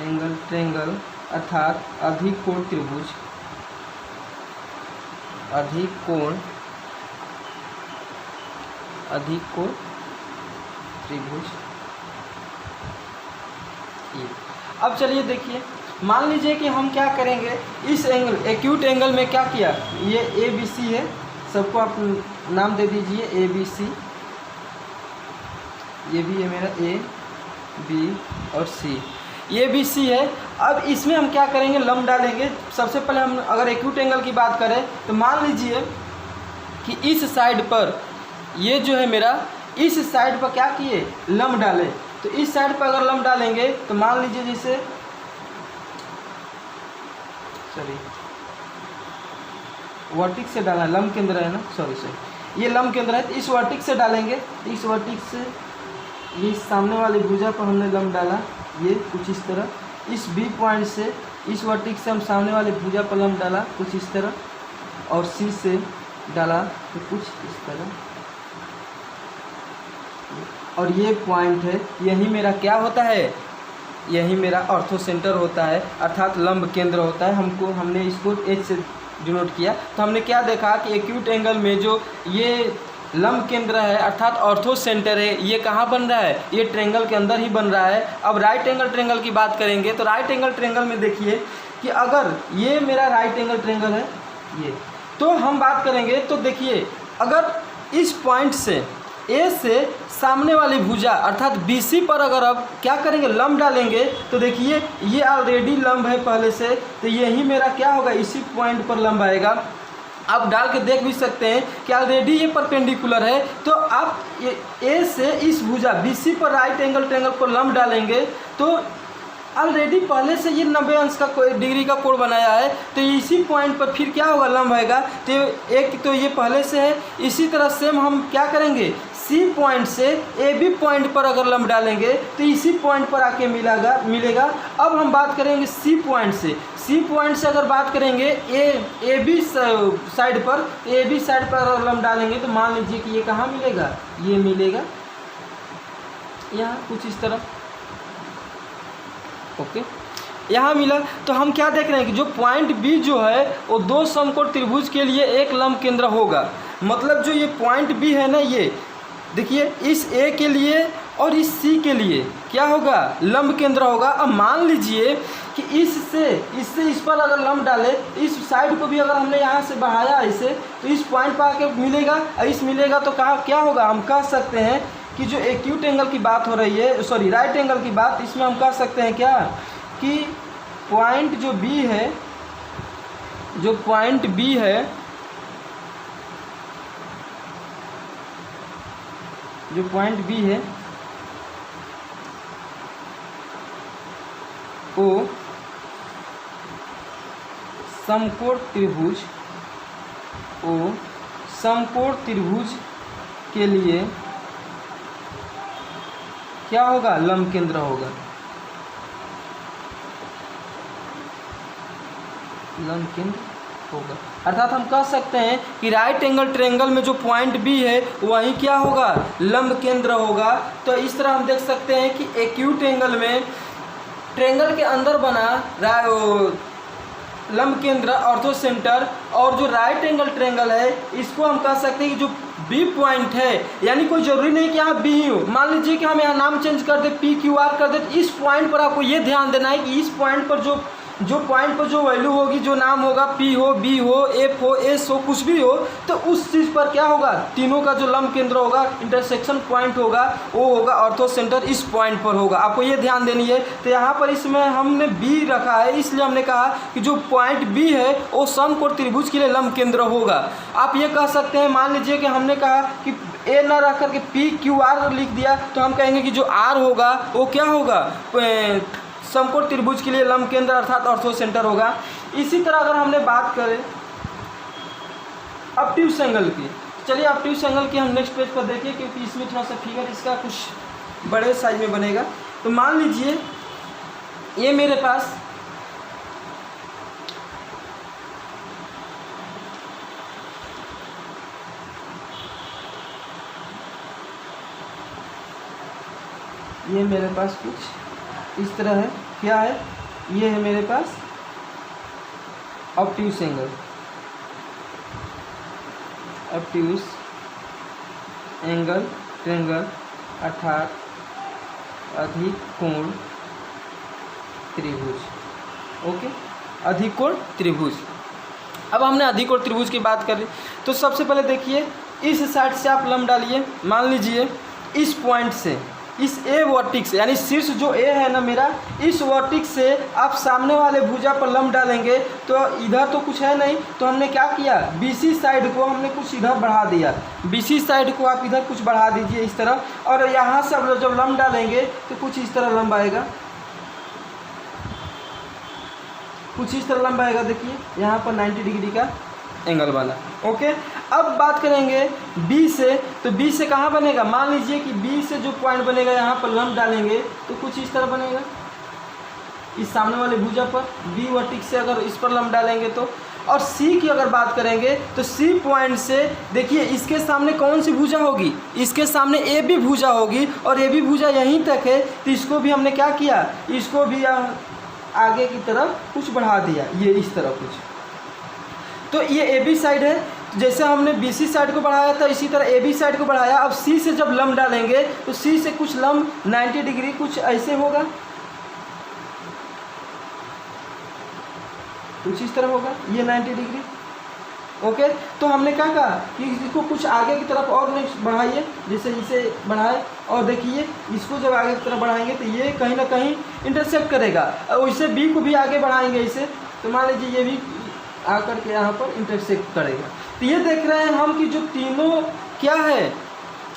Speaker 1: एंगल ट्रायंगल अर्थात अधिकोण त्रिभुज, अधिकोण त्रिभुज। ये अब चलिए देखिए, मान लीजिए कि हम क्या करेंगे, इस एंगल एक्यूट एंगल में क्या किया, ये ए बी सी है, सबको आप नाम दे दीजिए ए बी सी। ये भी है मेरा ए बी और सी, ये भी सी है। अब इसमें हम क्या करेंगे, लंब डालेंगे। सबसे पहले हम अगर एक्यूट एंगल की बात करें तो मान लीजिए कि इस साइड पर ये जो है मेरा, इस साइड पर क्या किए, लंब डाले। तो इस साइड पर अगर लंब डालेंगे तो मान लीजिए जैसे वर्टिक्स से डालना, लंब केंद्र है ना, ये लंब केंद्र है। तो इस वर्टिक्स से डालेंगे, इस वर्टिक्स से ये सामने वाली भुजा पर हमने लंब डाला, ये कुछ इस तरह। इस बी पॉइंट से इस वर्टिक्स से हम सामने वाली भुजा पर लंब डाला कुछ इस तरह, और सी से डाला तो कुछ इस तरह। और ये पॉइंट है, यही मेरा क्या होता है, यही मेरा ऑर्थो सेंटर होता है, अर्थात लंब केंद्र होता है। हमने इसको एच से डिनोट किया। तो हमने क्या देखा कि एक्यूट एंगल में जो ये लंब केंद्र है अर्थात ऑर्थो सेंटर है, ये कहाँ बन रहा है, ये ट्रायंगल के अंदर ही बन रहा है। अब राइट एंगल ट्रायंगल की बात करेंगे तो राइट एंगल ट्रायंगल में देखिए कि अगर ये मेरा राइट एंगल ट्रायंगल है ये, तो हम बात करेंगे तो देखिए अगर इस पॉइंट से ए से सामने वाली भुजा अर्थात BC पर अगर अब क्या करेंगे, लंब डालेंगे, तो देखिए ये ऑलरेडी लंब है पहले से, तो यही मेरा क्या होगा, इसी पॉइंट पर लंब आएगा। आप डाल के देख भी सकते हैं कि ऑलरेडी ये परपेंडिकुलर है। तो आप ए से इस भुजा BC पर राइट एंगल ट्रायंगल पर लंब डालेंगे तो ऑलरेडी पहले से ये 90 अंश का डिग्री का कोण बनाया है, तो इसी पॉइंट पर फिर क्या होगा, लंब आएगा। तो एक तो ये पहले से है, इसी तरह सेम हम क्या करेंगे, C पॉइंट से AB पॉइंट पर अगर लंब डालेंगे तो इसी पॉइंट पर आके मिलेगा। अब हम बात करेंगे C पॉइंट से अगर बात करेंगे AB साइड पर, AB साइड पर अगर लंब डालेंगे तो मान लीजिए कि ये कहाँ मिलेगा, ये मिलेगा यहाँ कुछ इस तरह। ओके, यहाँ मिला। तो हम क्या देख रहे हैं कि जो पॉइंट B जो है वो दो समकोण त्रिभुज के लिए एक लंब केंद्र होगा। मतलब जो ये पॉइंट B है ना, ये देखिए इस A के लिए और इस सी के लिए क्या होगा, लंब केंद्र होगा। अब मान लीजिए कि इससे इस पर अगर लंब डाले, इस साइड को भी अगर हमने यहाँ से बढ़ाया इसे, तो इस पॉइंट पर आके मिलेगा, इस मिलेगा तो कहा क्या होगा, हम कह सकते हैं कि जो एक्यूट एंगल की बात हो रही है, सॉरी राइट एंगल की बात, इसमें हम कह सकते हैं क्या कि पॉइंट जो बी है, जो पॉइंट बी है, जो पॉइंट बी है वो समकोण त्रिभुज, ओ समकोण त्रिभुज के लिए क्या होगा, लंब केंद्र होगा, लंब केंद्र होगा। अर्थात हम कह सकते हैं कि राइट एंगल ट्रायंगल में जो पॉइंट बी है वहीं क्या होगा, लंब केंद्र होगा। तो इस तरह हम देख सकते हैं कि एक्यूट एंगल में ट्रायंगल के अंदर बना लंब केंद्र ऑर्थो सेंटर, और जो राइट एंगल ट्रायंगल है इसको हम कह सकते हैं कि जो बी पॉइंट है, यानी कोई जरूरी नहीं कि यहाँ बी ही हो, मान लीजिए कि हम यहाँ नाम चेंज कर दे, पी क्यू आर कर दे, तो इस पॉइंट पर आपको ये ध्यान देना है कि इस पॉइंट पर जो पॉइंट पर जो वैल्यू होगी, जो नाम होगा, पी हो, बी हो, एफ हो, एस हो, कुछ भी हो, तो उस चीज़ पर क्या होगा, तीनों का जो लंब केंद्र होगा, इंटरसेक्शन पॉइंट होगा, वो होगा ऑर्थो सेंटर, इस पॉइंट पर होगा। आपको ये ध्यान देनी है। तो यहाँ पर इसमें हमने बी रखा है, इसलिए हमने कहा कि जो पॉइंट बी है वो समकोण त्रिभुज के लिए लंब केंद्र होगा। आप ये कह सकते हैं, मान लीजिए कि हमने कहा कि ए न रख करके पी क्यू आर लिख दिया, तो हम कहेंगे कि जो आर होगा वो क्या होगा, समकोण त्रिभुज के लिए लंब केंद्र अर्थात ऑर्थो सेंटर होगा। इसी तरह अगर हमने बात करें ऑब्ट्यूस एंगल की, चलिए ऑब्ट्यूस एंगल की हम नेक्स्ट पेज पर देखिए, क्योंकि इसमें थोड़ा सा फिगर इसका कुछ बड़े साइज में बनेगा। तो मान लीजिए ये मेरे पास कुछ इस तरह है, क्या है, ये है मेरे पास obtuse angle, obtuse angle triangle अर्थात अधिकोण त्रिभुज। ओके, अधिकोण त्रिभुज। अब हमने अधिकोण त्रिभुज की बात करी, तो सबसे पहले देखिए इस साइड से आप लंब डालिए, मान लीजिए इस पॉइंट से, इस ए वर्टिक्स यानी शीर्ष जो ए है ना मेरा, इस वर्टिक्स से आप सामने वाले भुजा पर लंब डालेंगे, तो इधर तो कुछ है नहीं, तो हमने क्या किया, बीसी साइड को हमने कुछ इधर बढ़ा दिया, बीसी साइड को आप इधर कुछ बढ़ा दीजिए इस तरह, और यहाँ से अब जब लंब डालेंगे तो कुछ इस तरह लंब आएगा, कुछ इस तरह लंब आएगा। देखिए यहाँ पर 90 डिग्री का एंगल वाला। ओके, अब बात करेंगे बी से, तो बी से कहाँ बनेगा, मान लीजिए कि बी से जो पॉइंट बनेगा यहाँ पर लंब डालेंगे तो कुछ इस तरह बनेगा, इस सामने वाले भुजा पर बी वर्टिक्स से अगर इस पर लंब डालेंगे तो। और सी की अगर बात करेंगे तो सी पॉइंट से देखिए इसके सामने कौन सी भुजा होगी, इसके सामने ए बी भुजा होगी, और ए बी भुजा यहीं तक है, तो इसको भी हमने क्या किया, इसको भी आगे की तरफ कुछ बढ़ा दिया, ये इस तरह कुछ। तो ये ए बी साइड है, जैसे हमने बी सी साइड को बढ़ाया था इसी तरह ए बी साइड को बढ़ाया। अब सी से जब लंब डालेंगे तो सी से कुछ लंब 90 डिग्री कुछ ऐसे होगा, कुछ इस तरह होगा, ये 90 डिग्री। ओके, तो हमने क्या कहा कि इसको कुछ आगे की तरफ और नेक्स्ट बढ़ाइए, जैसे इसे बढ़ाए, और देखिए इसको जब आगे की तरफ बढ़ाएंगे तो ये कहीं ना कहीं इंटरसेक्ट करेगा, और इसे बी को भी आगे बढ़ाएंगे इसे, तो मान लीजिए ये भी आकर के यहाँ पर इंटरसेक्ट करेगा। तो ये देख रहे हैं हम कि जो तीनों क्या है,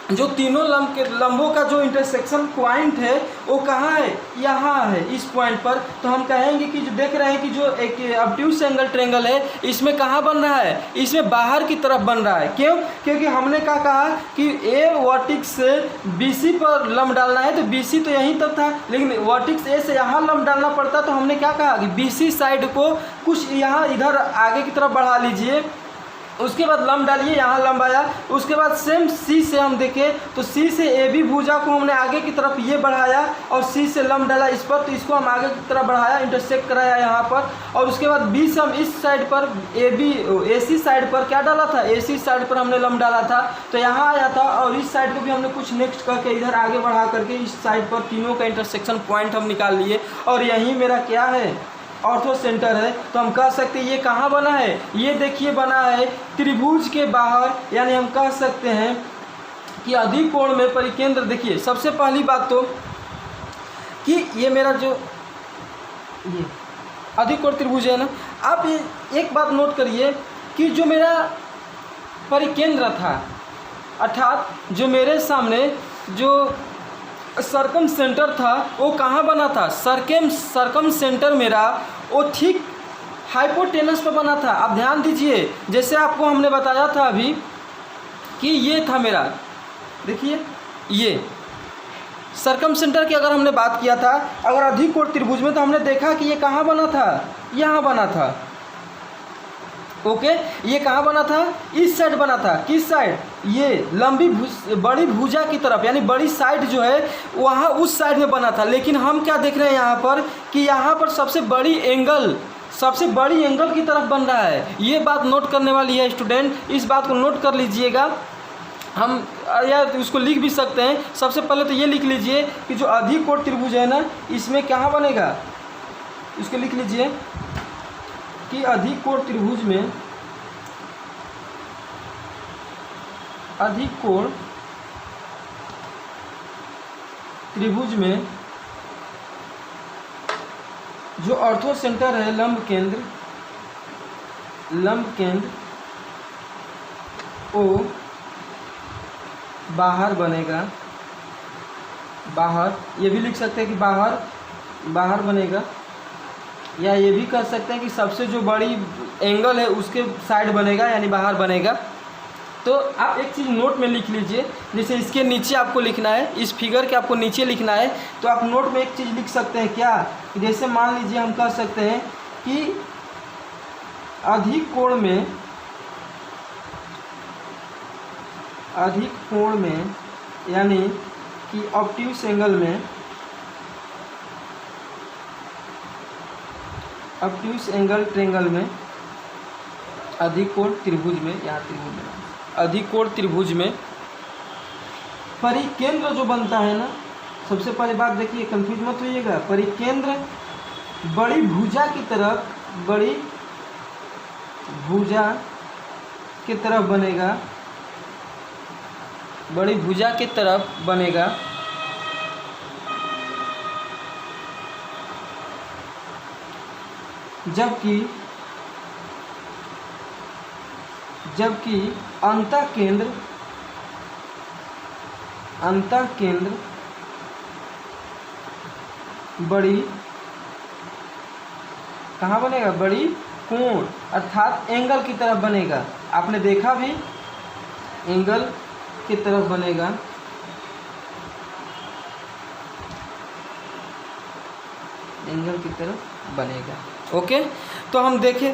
Speaker 1: जो तीनों लंबों का जो इंटरसेक्शन पॉइंट है वो कहाँ है, यहाँ है, इस पॉइंट पर। तो हम कहेंगे कि जो देख रहे हैं कि जो एक ऑब्ट्यूस एंगल ट्रायंगल है इसमें कहाँ बन रहा है, इसमें बाहर की तरफ बन रहा है। क्यों, क्योंकि हमने क्या कहा कि ए वर्टिक्स से बीसी पर लंब डालना है, तो बीसी तो यहीं तक था, लेकिन वर्टिक्स ए से यहाँ लंब डालना पड़ता, तो हमने क्या कहा कि बीसी साइड को कुछ यहाँ इधर आगे की तरफ बढ़ा लीजिए, उसके बाद लंब डालिए, यहाँ लंब आया। उसके बाद सेम सी से हम देखें तो सी से ए बी भुजा को हमने आगे की तरफ ये बढ़ाया और सी से लंब डाला इस पर, तो इसको हम आगे की तरफ बढ़ाया, इंटरसेक्ट कराया यहाँ पर। और उसके बाद बी से हम इस साइड पर ए सी साइड पर क्या डाला था, ए सी साइड पर हमने लंब डाला था, तो यहाँ आया था। और इस साइड को भी हमने कुछ नेक्स्ट करके इधर आगे बढ़ा करके इस साइड पर तीनों का इंटरसेक्शन पॉइंट हम निकाल लिए। और यही मेरा क्या है, ऑर्थो सेंटर है। तो हम कह सकते हैं ये कहाँ बना है, ये देखिए बना है त्रिभुज के बाहर, यानी हम कह सकते हैं कि अधिकोण में परिकेंद्र। देखिए सबसे पहली बात तो कि ये मेरा जो ये अधिकोण त्रिभुज है ना, आप ये एक बात नोट करिए कि जो मेरा परिकेंद्र था, अर्थात जो मेरे सामने जो सरकम सेंटर था वो कहाँ बना था, सरकम सेंटर मेरा वो ठीक हाइपोटेनस पर बना था। आप ध्यान दीजिए, जैसे आपको हमने बताया था अभी कि ये था मेरा, देखिए ये सरकम सेंटर की अगर हमने बात किया था, अगर अधिकोण त्रिभुज में, तो हमने देखा कि ये कहाँ बना था, यहाँ बना था। ओके, ये कहाँ बना था, इस साइड बना था। किस साइड, ये लंबी बड़ी भुजा की तरफ, यानी बड़ी साइड जो है वहाँ उस साइड में बना था। लेकिन हम क्या देख रहे हैं यहाँ पर कि यहाँ पर सबसे बड़ी एंगल की तरफ बन रहा है। ये बात नोट करने वाली है स्टूडेंट, इस बात को नोट कर लीजिएगा। हम या उसको लिख भी सकते हैं। सबसे पहले तो ये लिख लीजिए कि जो अधिकोण त्रिभुज है ना, इसमें कहाँ बनेगा, इसको लिख लीजिए कि अधिकोण त्रिभुज में, अधिकोण त्रिभुज में जो ऑर्थो सेंटर है, लंब केंद्र ओ बाहर बनेगा, बाहर, ये भी लिख सकते हैं कि बाहर बनेगा, या ये भी कह सकते हैं कि सबसे जो बड़ी एंगल है उसके साइड बनेगा, यानी बाहर बनेगा। तो आप एक चीज़ नोट में लिख लीजिए, जैसे इसके नीचे आपको लिखना है, इस फिगर के आपको नीचे लिखना है, तो आप नोट में एक चीज़ लिख सकते हैं क्या, जैसे मान लीजिए हम कह सकते हैं कि अधिकोण में यानी कि ऑब्ट्यूस एंगल में, ऑब्ट्यूस एंगल ट्रेंगल में, अधिकोण त्रिभुज में, यहाँ त्रिभुज में, अधिकोण त्रिभुज में परिकेंद्र जो बनता है ना, सबसे पहले बात देखिए, कंफ्यूज मत होइएगा, परिकेंद्र बड़ी भुजा की तरफ, बड़ी भुजा की तरफ बनेगा, बड़ी भुजा की तरफ बनेगा, जबकि अंतःकेंद्र बड़ी कहाँ बनेगा, बड़ी कोण अर्थात एंगल की तरफ बनेगा। आपने देखा भी, एंगल की तरफ बनेगा, एंगल की तरफ बनेगा। ओके, तो हम देखें,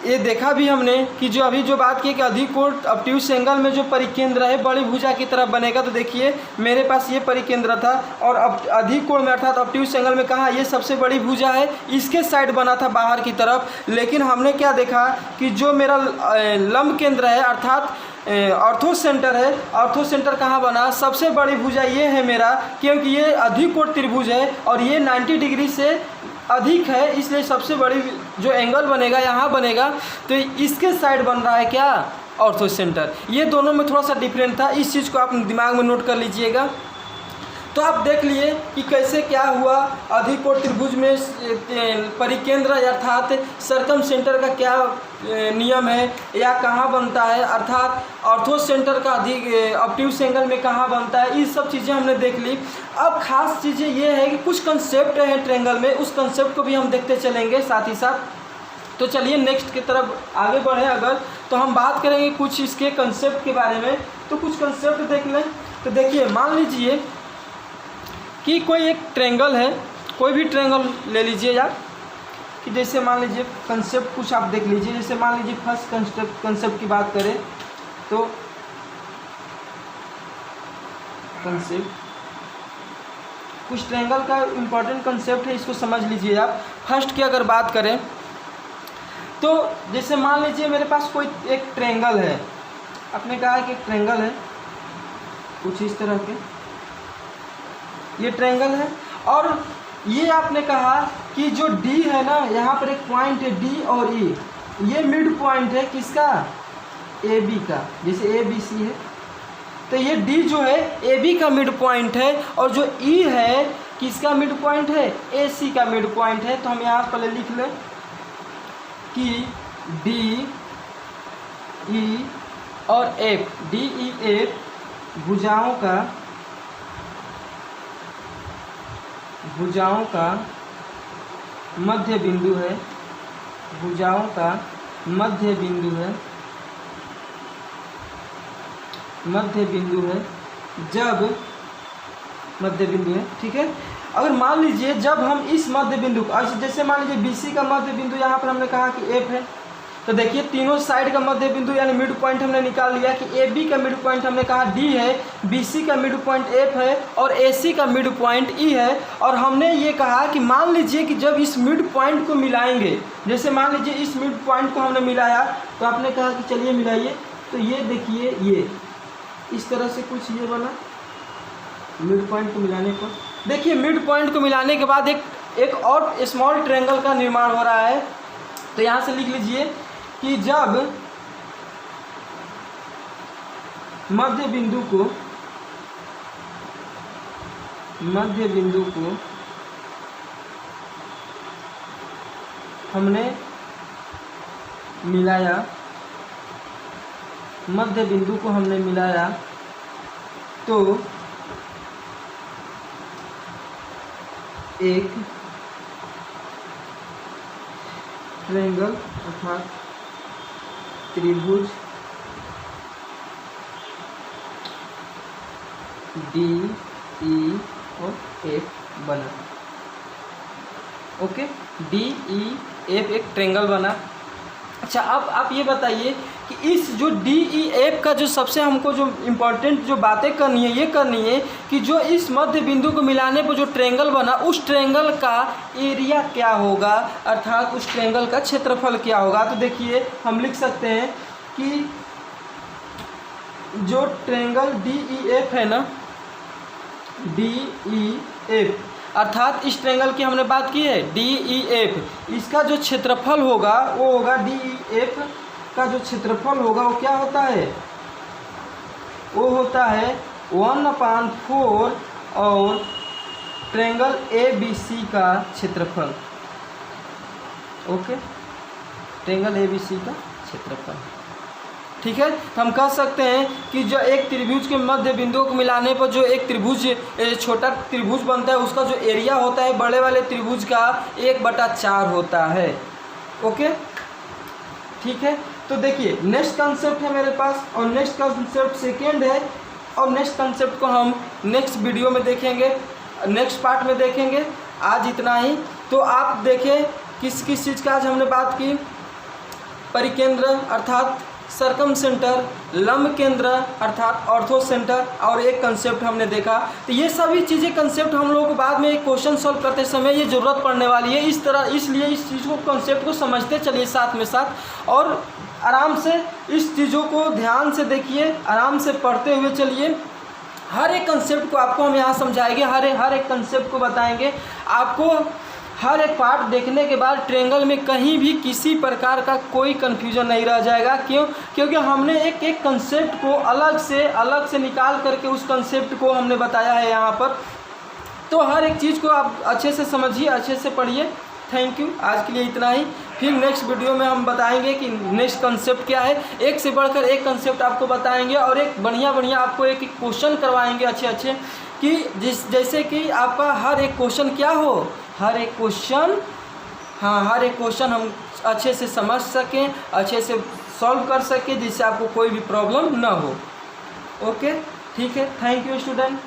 Speaker 1: ये देखा भी हमने कि जो अभी जो बात की कि अधिकोण ऑब्ट्यूस एंगल में जो परिकेंद्र है बड़ी भुजा की तरफ बनेगा। तो देखिए मेरे पास ये परिकेंद्र था और अब अधिकोण में अर्थात ऑब्ट्यूस एंगल में कहा ये सबसे बड़ी भुजा है, इसके साइड बना था बाहर की तरफ। लेकिन हमने क्या देखा कि जो मेरा लंब केंद्र है अर्थात ऑर्थो सेंटर है, ऑर्थो सेंटर कहाँ बना, सबसे बड़ी भुजा ये है मेरा, क्योंकि ये अधिकोण त्रिभुज है और ये 90 डिग्री से अधिक है, इसलिए सबसे बड़ी जो एंगल बनेगा यहाँ बनेगा। तो इसके साइड बन रहा है क्या, ऑर्थो सेंटर। ये दोनों में थोड़ा सा डिफरेंट था, इस चीज़ को आप दिमाग में नोट कर लीजिएगा। तो आप देख लिए कि कैसे क्या हुआ, अधिकोण त्रिभुज में परिकेंद्र अर्थात सरकम सेंटर का क्या नियम है या कहाँ बनता है, अर्थात ऑर्थो सेंटर का अधिक ऑब्ट्यूस एंगल में कहाँ बनता है, ये सब चीज़ें हमने देख ली। अब खास चीज़ें ये है कि कुछ कंसेप्ट हैं ट्रायंगल में, उस कंसेप्ट को भी हम देखते चलेंगे साथ ही साथ। तो चलिए नेक्स्ट की तरफ आगे बढ़े अगर, तो हम बात करेंगे कुछ इसके कंसेप्ट के बारे में। तो कुछ कंसेप्ट देख लें। तो देखिए मान लीजिए कि कोई एक ट्रायंगल है, कोई भी ट्रायंगल ले लीजिए आप, कि जैसे मान लीजिए कंसेप्ट कुछ आप देख लीजिए। जैसे मान लीजिए फर्स्ट कंसेप्ट की बात करें तो कंसेप्ट कुछ ट्रायंगल का इम्पोर्टेंट कंसेप्ट है, इसको समझ लीजिए आप। फर्स्ट की अगर बात करें तो जैसे मान लीजिए मेरे पास कोई एक ट्रायंगल है, आपने कहा कि एक ट्रायंगल है कुछ इस तरह के, ये ट्रायंगल है और ये आपने कहा कि जो डी है ना, यहाँ पर एक पॉइंट है डी और ई, ये मिड पॉइंट है किसका, ए बी का। जैसे ए बी सी है तो ये डी जो है ए बी का मिड पॉइंट है और जो ई है किसका मिड पॉइंट है, ए सी का मिड पॉइंट है। तो हम यहाँ पहले लिख लें कि डी ई और एफ, डी ई एफ भुजाओं का मध्य बिंदु है, भुजाओं का मध्य बिंदु है, मध्य बिंदु है जब मध्य बिंदु है, ठीक है। अगर मान लीजिए जब हम इस मध्य बिंदु को, जैसे मान लीजिए BC का मध्य बिंदु यहाँ पर हमने कहा कि F है, तो देखिए तीनों साइड का मध्य बिंदु यानी मिड पॉइंट हमने निकाल लिया कि AB का मिड पॉइंट हमने कहा D है, BC का मिड पॉइंट F है और AC का मिड पॉइंट E है। और हमने ये कहा कि मान लीजिए कि जब इस मिड पॉइंट को मिलाएंगे, जैसे मान लीजिए इस मिड पॉइंट को हमने मिलाया तो आपने कहा कि चलिए मिलाइए, तो ये देखिए ये इस तरह से कुछ ये बना मिड पॉइंट को मिलाने पर। देखिए मिड पॉइंट को मिलाने के बाद एक और स्मॉल ट्रायंगल का निर्माण हो रहा है। तो यहाँ से लिख लीजिए कि जब मध्य बिंदु को हमने मिलाया, मध्य बिंदु को हमने मिलाया तो एक ट्रायंगल अर्थात त्रिभुज डी ई और एफ बना। ओके, डी ई एफ एक ट्रायंगल बना। अच्छा, अब आप ये बताइए कि इस जो डी ई एफ का जो सबसे हमको जो इम्पोर्टेंट जो बातें करनी है, ये करनी है कि जो इस मध्य बिंदु को मिलाने पर जो ट्रायंगल बना, उस ट्रायंगल का एरिया क्या होगा, अर्थात उस ट्रायंगल का क्षेत्रफल क्या होगा। तो देखिए हम लिख सकते हैं कि जो ट्रायंगल डी ई एफ है ना, डी ई एफ अर्थात इस ट्रायंगल की हमने बात की है डी ई एफ, इसका जो क्षेत्रफल होगा वो होगा डी ई एफ का जो क्षेत्रफल होगा वो क्या होता है, वो होता है 1/4 और ट्रायंगल ए बी सी का क्षेत्रफल। Okay, triangle A B C का क्षेत्रफल, ठीक है। तो हम कह सकते हैं कि जो एक त्रिभुज के मध्य बिंदुओं को मिलाने पर जो एक त्रिभुज छोटा त्रिभुज बनता है, उसका जो एरिया होता है बड़े वाले त्रिभुज का 1/4 होता है। ओके, ठीक है। तो देखिए नेक्स्ट कंसेप्ट है मेरे पास और नेक्स्ट कंसेप्ट सेकेंड है और नेक्स्ट कंसेप्ट को हम नेक्स्ट वीडियो में देखेंगे, नेक्स्ट पार्ट में देखेंगे। आज इतना ही। तो आप देखें किस किस चीज़ का आज हमने बात की, परिकेंद्र अर्थात सर्कम सेंटर, लंब केंद्र अर्थात ऑर्थो सेंटर, और एक कंसेप्ट हमने देखा। तो ये सभी चीज़ें कंसेप्ट हम लोग को बाद में एक क्वेश्चन सॉल्व करते समय ये ज़रूरत पड़ने वाली है। इस तरह इसलिए इस चीज़ को कंसेप्ट को समझते चलिए साथ में साथ, और आराम से इस चीज़ों को ध्यान से देखिए, आराम से पढ़ते हुए चलिए। हर एक कंसेप्ट को आपको हम यहाँ समझाएंगे, हर एक कंसेप्ट को बताएंगे आपको। हर एक पार्ट देखने के बाद ट्रायंगल में कहीं भी किसी प्रकार का कोई कन्फ्यूजन नहीं रह जाएगा। क्यों? क्योंकि हमने एक एक कंसेप्ट को अलग से निकाल करके उस कंसेप्ट को हमने बताया है यहाँ पर। तो हर एक चीज़ को आप अच्छे से समझिए, अच्छे से पढ़िए। थैंक यू, आज के लिए इतना ही। फिर नेक्स्ट वीडियो में हम बताएंगे कि नेक्स्ट कंसेप्ट क्या है। एक से बढ़कर एक कंसेप्ट आपको बताएंगे और एक बढ़िया आपको एक क्वेश्चन करवाएंगे अच्छे कि जैसे कि आपका हर एक क्वेश्चन क्या हो, हर एक क्वेश्चन हम अच्छे से समझ सकें, अच्छे से सॉल्व कर सकें, जिससे आपको कोई भी प्रॉब्लम ना हो। ओके, ठीक है। Thank you student.